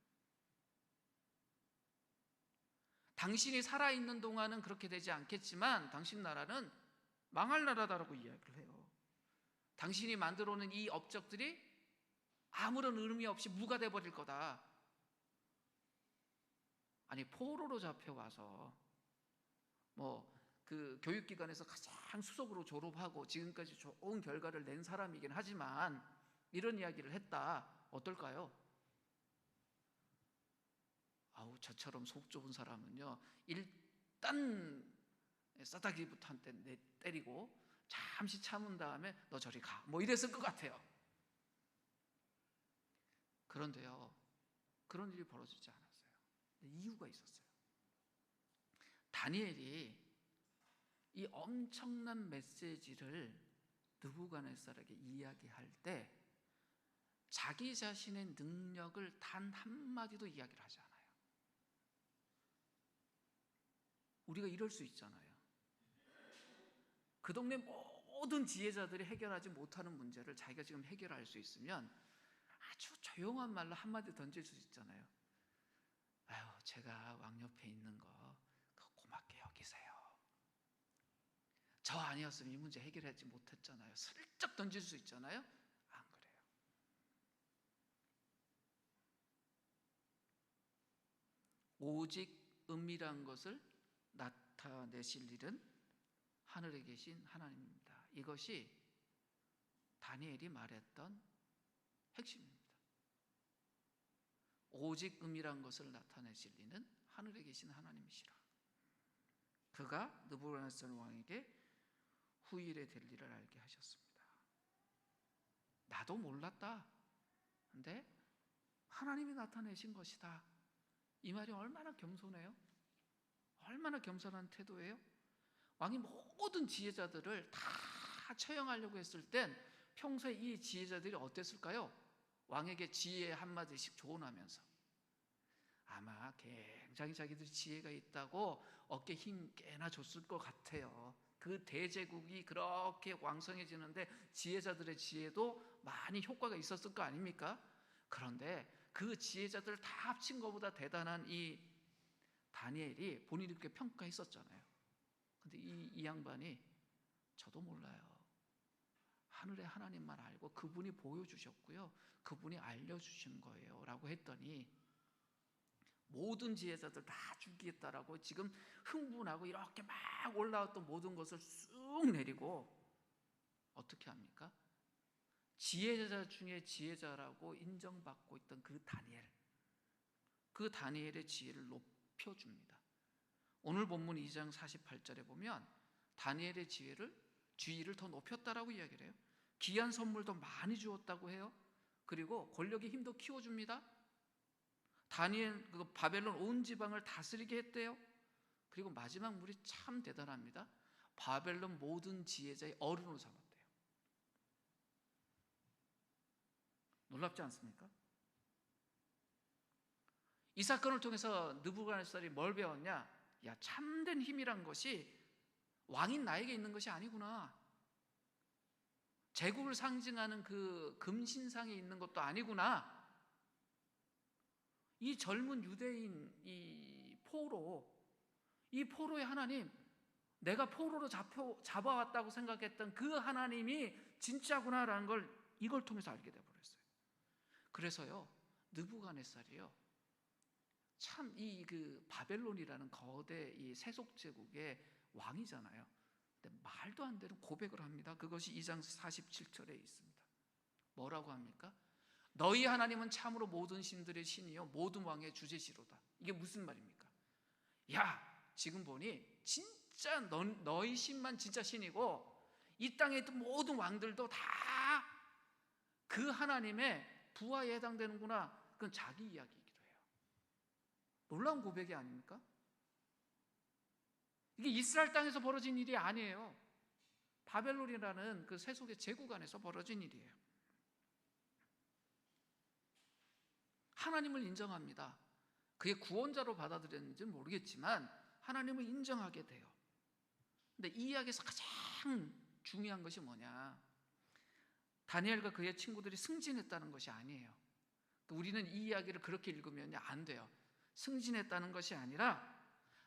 당신이 살아있는 동안은 그렇게 되지 않겠지만 당신 나라는 망할 나라다라고 이야기를 해요. 당신이 만들어 놓은 이 업적들이 아무런 의미 없이 무가 돼버릴 거다. 아니 포로로 잡혀와서 그 교육기관에서 가장 수석으로 졸업하고 지금까지 좋은 결과를 낸 사람이긴 하지만 이런 이야기를 했다. 어떨까요? 저처럼 속 좁은 사람은요 일단 싸다기부터 한 대 때리고 잠시 참은 다음에 너 저리 가 이랬을 것 같아요. 그런데요 그런 일이 벌어지지 않았어요. 이유가 있었어요. 다니엘이 이 엄청난 메시지를 느부갓네살에게 이야기할 때 자기 자신의 능력을 단 한마디도 이야기를 하지 않아요. 우리가 이럴 수 있잖아요. 그 동네 모든 지혜자들이 해결하지 못하는 문제를 자기가 지금 해결할 수 있으면 아주 조용한 말로 한마디 던질 수 있잖아요. 제가 왕 옆에 있는 거 그거 고맙게 여기세요. 저 아니었으면 이 문제 해결하지 못했잖아요. 슬쩍 던질 수 있잖아요. 안 그래요. 오직 은밀한 것을 나타내실 일은 하늘에 계신 하나님입니다. 이것이 다니엘이 말했던 핵심입니다. 오직 은밀한 것을 나타내실 이는 하늘에 계신 하나님이시라. 그가 느부갓네살 왕에게 후일에 될 일을 알게 하셨습니다. 나도 몰랐다. 근데 하나님이 나타내신 것이다. 이 말이 얼마나 겸손해요? 얼마나 겸손한 태도예요? 왕이 모든 지혜자들을 다 처형하려고 했을 땐 평소에 이 지혜자들이 어땠을까요? 왕에게 지혜 한마디씩 조언하면서 아마 굉장히 자기들이 지혜가 있다고 어깨 힘 꽤나 줬을 것 같아요. 그 대제국이 그렇게 왕성해지는데 지혜자들의 지혜도 많이 효과가 있었을 거 아닙니까? 그런데 그 지혜자들 다 합친 것보다 대단한 이 다니엘이 본인이 그렇게 평가했었잖아요. 근데 이 양반이 저도 몰라요. 하늘의 하나님만 알고 그분이 보여주셨고요. 그분이 알려주신 거예요. 라고 했더니 모든 지혜자들 다 죽이겠다라고 지금 흥분하고 이렇게 막 올라왔던 모든 것을 쑥 내리고 어떻게 합니까? 지혜자 중에 지혜자라고 인정받고 있던 그 다니엘의 지혜를 높여줍니다. 오늘 본문 2장 48절에 보면 다니엘의 지위를 더 높였다라고 이야기를 해요. 귀한 선물도 많이 주었다고 해요. 그리고 권력의 힘도 키워줍니다. 다니엘 바벨론 온 지방을 다스리게 했대요. 그리고 마지막 물이 참 대단합니다. 바벨론 모든 지혜자의 어른으로 삼았대요. 놀랍지 않습니까? 이 사건을 통해서 느부갓네살이 뭘 배웠냐? 야, 참된 힘이란 것이 왕인 나에게 있는 것이 아니구나. 제국을 상징하는 그 금신상에 있는 것도 아니구나. 이 젊은 유대인 이 포로의 하나님, 내가 포로로 잡아왔다고 생각했던 그 하나님이 진짜구나라는 걸 이걸 통해서 알게 되어버렸어요. 그래서요, 느부갓네살이요, 참 그 바벨론이라는 거대 이 세속 제국의 왕이잖아요. 근데 말도 안 되는 고백을 합니다. 그것이 2장 47절에 있습니다. 뭐라고 합니까? 너희 하나님은 참으로 모든 신들의 신이요 모든 왕의 주제시로다. 이게 무슨 말입니까? 야, 지금 보니 진짜 너희 신만 진짜 신이고 이 땅에 있던 모든 왕들도 다 그 하나님의 부하에 해당되는구나. 그건 자기 이야기이기도 해요. 놀라운 고백이 아닙니까? 이게 이스라엘 땅에서 벌어진 일이 아니에요. 바벨론이라는 그 세속의 제국 안에서 벌어진 일이에요. 하나님을 인정합니다. 그의 구원자로 받아들였는지는 모르겠지만 하나님을 인정하게 돼요. 근데 이 이야기에서 가장 중요한 것이 뭐냐? 다니엘과 그의 친구들이 승진했다는 것이 아니에요. 우리는 이 이야기를 그렇게 읽으면 안 돼요. 승진했다는 것이 아니라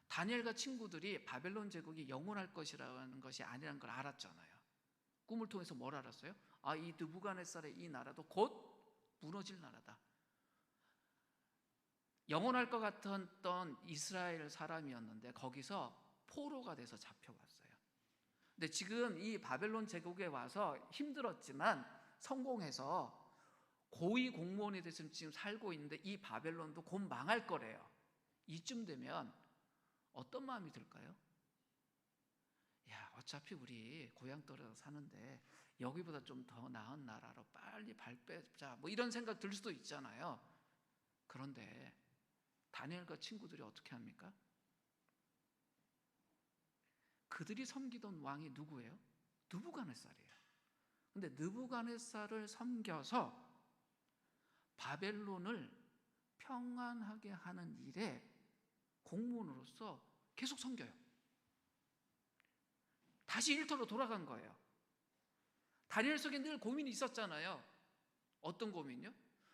다니엘과 친구들이 바벨론 제국이 영원할 것이라는 것이 아니라는 걸 알았잖아요. 꿈을 통해서 뭘 알았어요? 아, 이 느부갓네살의 이 나라도 곧 무너질 나라다. 영원할 것 같았던 이스라엘 사람이었는데 거기서 포로가 돼서 잡혀왔어요. 근데 지금 이 바벨론 제국에 와서 힘들었지만 성공해서 고위 공무원이 돼서 지금 살고 있는데 이 바벨론도 곧 망할 거래요. 이쯤 되면 어떤 마음이 들까요? 야, 어차피 우리 고향 떨어져 사는데 여기보다 좀 더 나은 나라로 빨리 발 빼자, 뭐 이런 생각 들 수도 있잖아요. 그런데 다니엘과 친구들이 어떻게 합니까? 그들이 섬기던 왕이 누구예요? 느부갓네살이에요. 근데 느부갓네살을 섬겨서 바벨론을 평안하게 하는 일에 공무원으로서 계속 섬겨요. 다시 일터로 돌아간 거예요. 다니엘 속에 늘 고민이 있었잖아요. 어떤 고민요?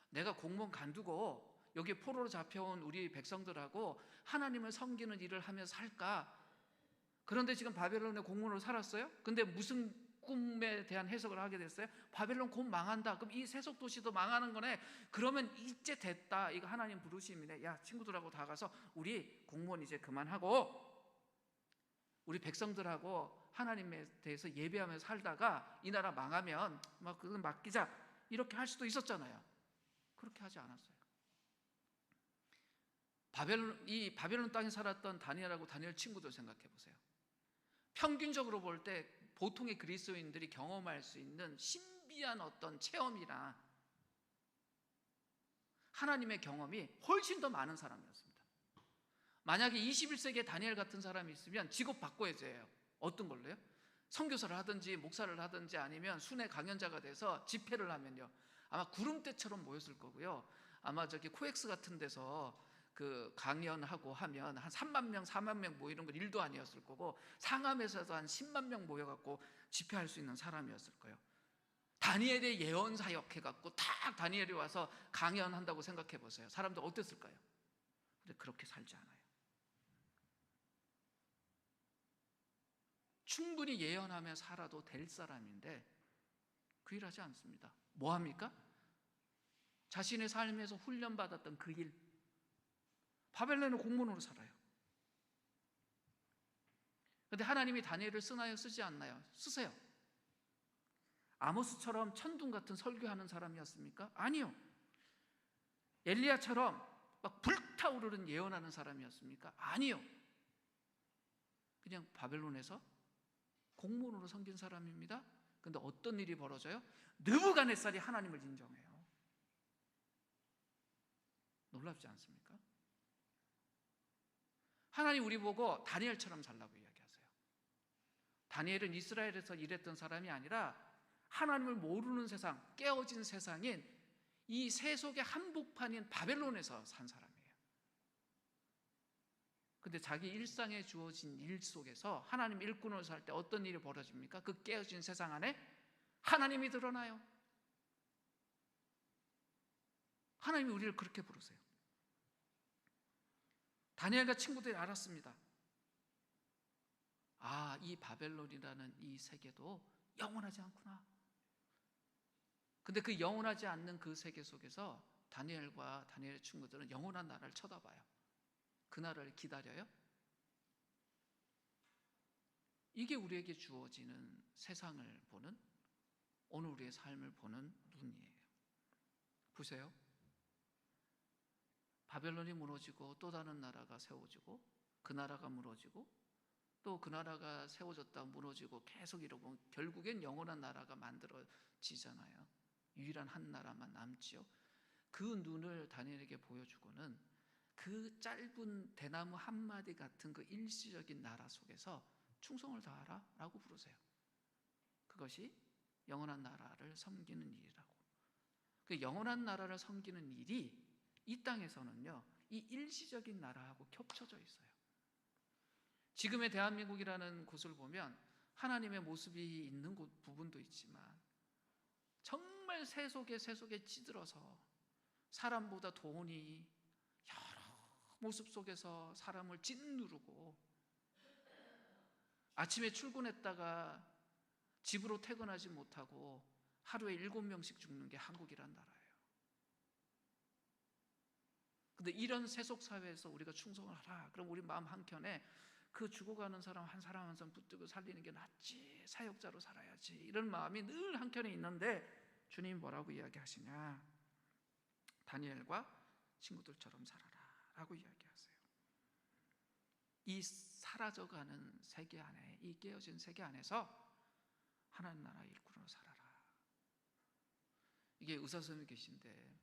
내가 공무원 간두고 여기 포로로 잡혀온 우리 백성들하고 하나님을 섬기는 일을 하면서 살까? 그런데 지금 바벨론의 공무원으로 살았어요? 근데 무슨 꿈에 대한 해석을 하게 됐어요? 바벨론 곧 망한다. 그럼 이 세속 도시도 망하는 거네. 그러면 이제 됐다. 이거 하나님 부르심이네. 야, 친구들하고 다 가서 우리 공무원 이제 그만하고 우리 백성들하고 하나님에 대해서 예배하면서 살다가 이 나라 망하면 막 그건 맡기자. 이렇게 할 수도 있었잖아요. 그렇게 하지 않았어요. 이 바벨론 땅에 살았던 다니엘하고 다니엘 친구들 생각해 보세요. 평균적으로 볼 때 보통의 그리스도인들이 경험할 수 있는 신비한 어떤 체험이나 하나님의 경험이 훨씬 더 많은 사람이었습니다. 만약에 21세기에 다니엘 같은 사람이 있으면 직업 바꿔야지 해요. 어떤 걸로요? 선교사를 하든지 목사를 하든지 아니면 순회 강연자가 돼서 집회를 하면요, 아마 구름대처럼 모였을 거고요. 아마 저기 코엑스 같은 데서 그 강연하고 하면 한 3만 명, 4만 명 모이는 건 일도 아니었을 거고, 상암에서도 한 10만 명 모여갖고 집회할 수 있는 사람이었을 거예요. 다니엘의 예언 사역 해갖고 딱 다니엘이 와서 강연한다고 생각해 보세요. 사람들 어땠을까요? 근데 그렇게 살지 않아요. 충분히 예언하며 살아도 될 사람인데 그 일 하지 않습니다. 뭐 합니까? 자신의 삶에서 훈련받았던 그 일, 바벨론의 공문으로 살아요. 그런데 하나님이 다니엘을 쓰나요? 쓰지 않나요? 쓰세요. 아모스처럼 천둥 같은 설교하는 사람이었습니까? 아니요. 엘리야처럼 막 불타오르는 예언하는 사람이었습니까? 아니요. 그냥 바벨론에서 공문으로 섬긴 사람입니다. 그런데 어떤 일이 벌어져요? 느부갓네살이 하나님을 인정해요. 놀랍지 않습니까? 하나님 우리 보고 다니엘처럼 살라고 이야기하세요. 다니엘은 이스라엘에서 일했던 사람이 아니라 하나님을 모르는 세상, 깨어진 세상인 이 세속의 한복판인 바벨론에서 산 사람이에요. 근데 자기 일상에 주어진 일 속에서 하나님 일꾼으로 살 때 어떤 일이 벌어집니까? 그 깨어진 세상 안에 하나님이 드러나요. 하나님이 우리를 그렇게 부르세요. 다니엘과 친구들이 알았습니다. 아, 이 바벨론이라는 이 세계도 영원하지 않구나. 근데 그 영원하지 않는 그 세계 속에서 다니엘과 다니엘의 친구들은 영원한 나라를 쳐다봐요. 그 나라를 기다려요. 이게 우리에게 주어지는 세상을 보는, 오늘 우리의 삶을 보는 눈이에요. 보세요. 바벨론이 무너지고 또 다른 나라가 세워지고, 그 나라가 무너지고 또 그 나라가 세워졌다 무너지고 계속 이러고 결국엔 영원한 나라가 만들어지잖아요. 유일한 한 나라만 남지요. 그 눈을 다니엘에게 보여주고는 그 짧은 대나무 한마디 같은 그 일시적인 나라 속에서 충성을 다하라 라고 부르세요. 그것이 영원한 나라를 섬기는 일이라고. 그 영원한 나라를 섬기는 일이 이 땅에서는요, 이 일시적인 나라하고 겹쳐져 있어요. 지금의 대한민국이라는 곳을 보면 하나님의 모습이 있는 부분도 있지만 정말 세속에 찌들어서 사람보다 돈이 여러 모습 속에서 사람을 짓누르고, 아침에 출근했다가 집으로 퇴근하지 못하고 하루에 7명씩 죽는 게 한국이란 나라예요. 근데 이런 세속 사회에서 우리가 충성을 하라. 그럼 우리 마음 한켠에 그 죽어가는 사람 한 사람 한 사람 붙들고 살리는 게 낫지, 사역자로 살아야지, 이런 마음이 늘 한켠에 있는데 주님이 뭐라고 이야기하시냐? 다니엘과 친구들처럼 살아라 라고 이야기하세요. 이 사라져가는 세계 안에, 이 깨어진 세계 안에서 하나님 나라 일꾼으로 살아라. 이게 의사 선생님이 계신데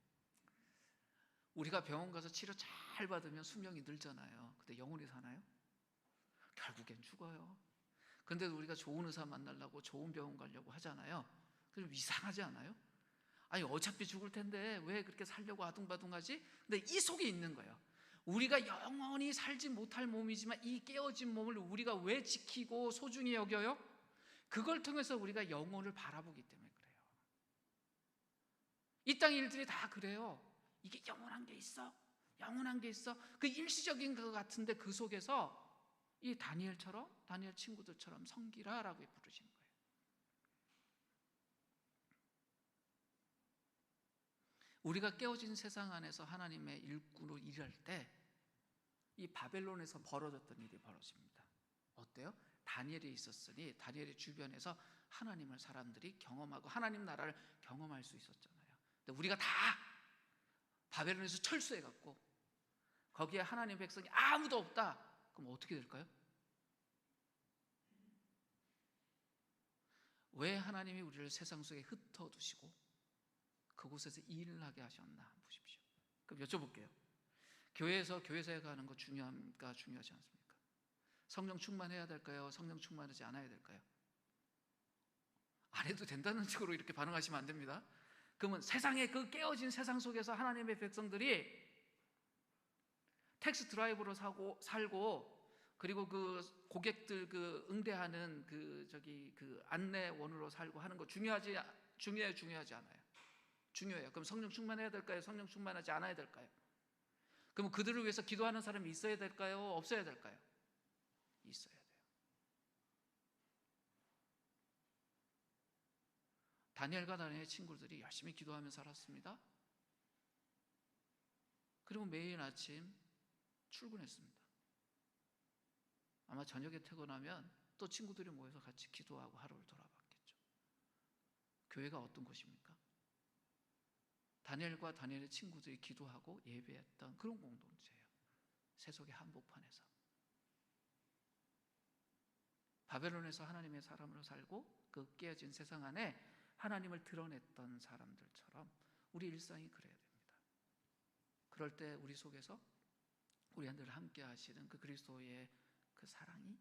우리가 병원 가서 치료 잘 받으면 수명이 늘잖아요. 근데 영원히 사나요? 결국엔 죽어요. 그런데 우리가 좋은 의사 만나려고 좋은 병원 가려고 하잖아요. 그럼 이상하지 않아요? 아니 어차피 죽을 텐데 왜 그렇게 살려고 아둥바둥하지? 근데 이 속에 있는 거예요. 우리가 영원히 살지 못할 몸이지만 이 깨어진 몸을 우리가 왜 지키고 소중히 여겨요? 그걸 통해서 우리가 영혼을 바라보기 때문에 그래요. 이 땅 일들이 다 그래요. 이게 영원한 게 있어, 영원한 게 있어. 그 일시적인 것 같은데 그 속에서 이 다니엘처럼, 다니엘 친구들처럼 섬기라라고 부르신 거예요. 우리가 깨어진 세상 안에서 하나님의 일꾼으로 일할 때 이 바벨론에서 벌어졌던 일이 벌어집니다. 어때요? 다니엘이 있었으니 다니엘의 주변에서 하나님을 사람들이 경험하고 하나님 나라를 경험할 수 있었잖아요. 근데 우리가 다 바벨론에서 철수해갖고 거기에 하나님 백성이 아무도 없다. 그럼 어떻게 될까요? 왜 하나님이 우리를 세상 속에 흩어두시고 그곳에서 일을 하게 하셨나 보십시오. 그럼 여쭤볼게요. 교회에서 교회사에 가는 거 중요합니까? 중요하지 않습니까? 성령 충만해야 될까요? 성령 충만하지 않아야 될까요? 안 해도 된다는 식으로 이렇게 반응하시면 안 됩니다. 그러면 세상에 그 깨어진 세상 속에서 하나님의 백성들이 택시 드라이버로 살고 그리고 그 고객들 그 응대하는 그 안내원으로 살고 하는 거 중요해요, 중요하지 않아요? 중요해요. 그럼 성령 충만해야 될까요? 성령 충만하지 않아야 될까요? 그럼 그들을 위해서 기도하는 사람이 있어야 될까요? 없어야 될까요? 있어야 돼요. 다니엘과 다니엘의 친구들이 열심히 기도하며 살았습니다. 그리고 매일 아침 출근했습니다. 아마 저녁에 퇴근하면 또 친구들이 모여서 같이 기도하고 하루를 돌아봤겠죠. 교회가 어떤 곳입니까? 다니엘과 다니엘의 친구들이 기도하고 예배했던 그런 공동체예요. 세속의 한복판에서. 바벨론에서 하나님의 사람으로 살고 그 깨어진 세상 안에 하나님을 드러냈던 사람들처럼 우리 일상이 그래야 됩니다. 그럴 때 우리 속에서 우리한테를 함께 하시는 그 그리스도의 그 사랑이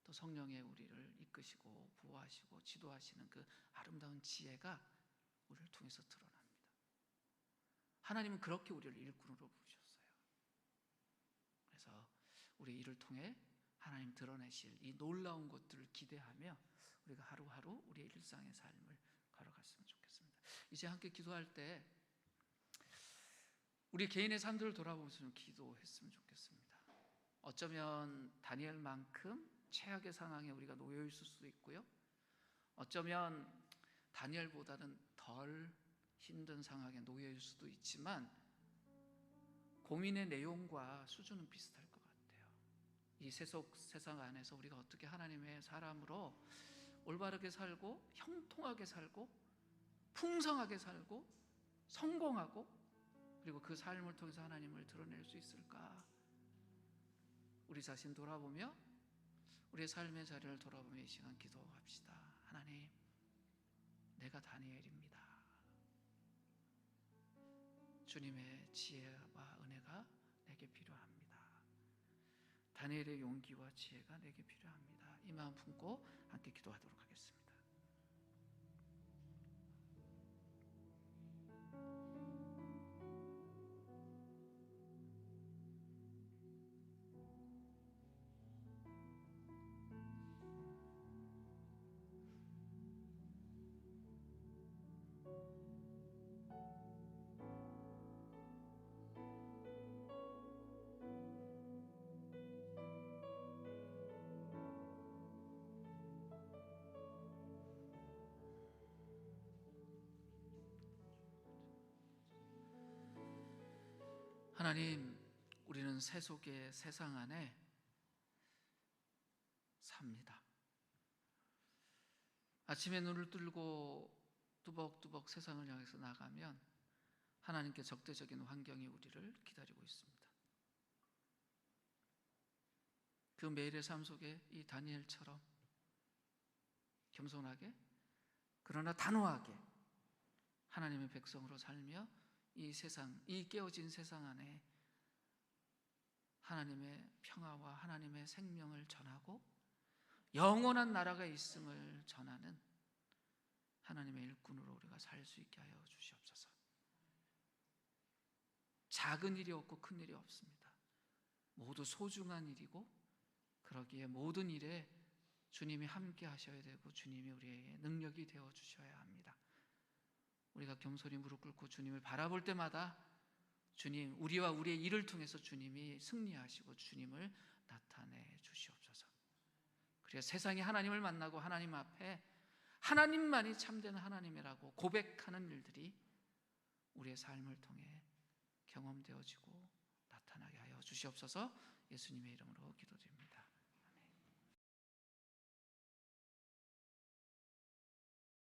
또 성령의 우리를 이끄시고 보호하시고 지도하시는 그 아름다운 지혜가 우리를 통해서 드러납니다. 하나님은 그렇게 우리를 일꾼으로 부르셨어요. 그래서 우리 일을 통해 하나님 드러내실 이 놀라운 것들을 기대하며 우리가 하루하루 우리의 일상의 삶을 걸어갔으면 좋겠습니다. 이제 함께 기도할 때 우리 개인의 삶들을 돌아보면서 좀 기도했으면 좋겠습니다. 어쩌면 다니엘만큼 최악의 상황에 우리가 놓여 있을 수도 있고요. 어쩌면 다니엘보다는 덜 힘든 상황에 놓여 있을 수도 있지만 고민의 내용과 수준은 비슷할 것 같아요. 이 세상 안에서 우리가 어떻게 하나님의 사람으로 올바르게 살고 형통하게 살고 풍성하게 살고 성공하고 그리고 그 삶을 통해서 하나님을 드러낼 수 있을까? 우리 자신 돌아보며 우리의 삶의 자리를 돌아보며 이 시간 기도합시다. 하나님, 내가 다니엘입니다. 주님의 지혜와 은혜가 내게 필요합니다. 다니엘의 용기와 지혜가 내게 필요합니다. 이 마음 품고 함께 기도하도록 하겠습니다. 하나님, 우리는 세속의 세상 안에 삽니다. 아침에 눈을 뜨고 뚜벅뚜벅 세상을 향해서 나가면 하나님께 적대적인 환경이 우리를 기다리고 있습니다. 그 매일의 삶 속에 이 다니엘처럼 겸손하게 그러나 단호하게 하나님의 백성으로 살며 이 세상, 이 깨어진 세상 안에 하나님의 평화와 하나님의 생명을 전하고 영원한 나라가 있음을 전하는 하나님의 일꾼으로 우리가 살 수 있게 하여 주시옵소서. 작은 일이 없고 큰 일이 없습니다. 모두 소중한 일이고 그러기에 모든 일에 주님이 함께 하셔야 되고 주님이 우리의 능력이 되어 주셔야 합니다. 우리가 겸손히 무릎 꿇고 주님을 바라볼 때마다 주님, 우리와 우리의 일을 통해서 주님이 승리하시고 주님을 나타내 주시옵소서. 그래야 세상이 하나님을 만나고 하나님 앞에 하나님만이 참된 하나님이라고 고백하는 일들이 우리의 삶을 통해 경험되어지고 나타나게 하여 주시옵소서. 예수님의 이름으로 기도드립니다.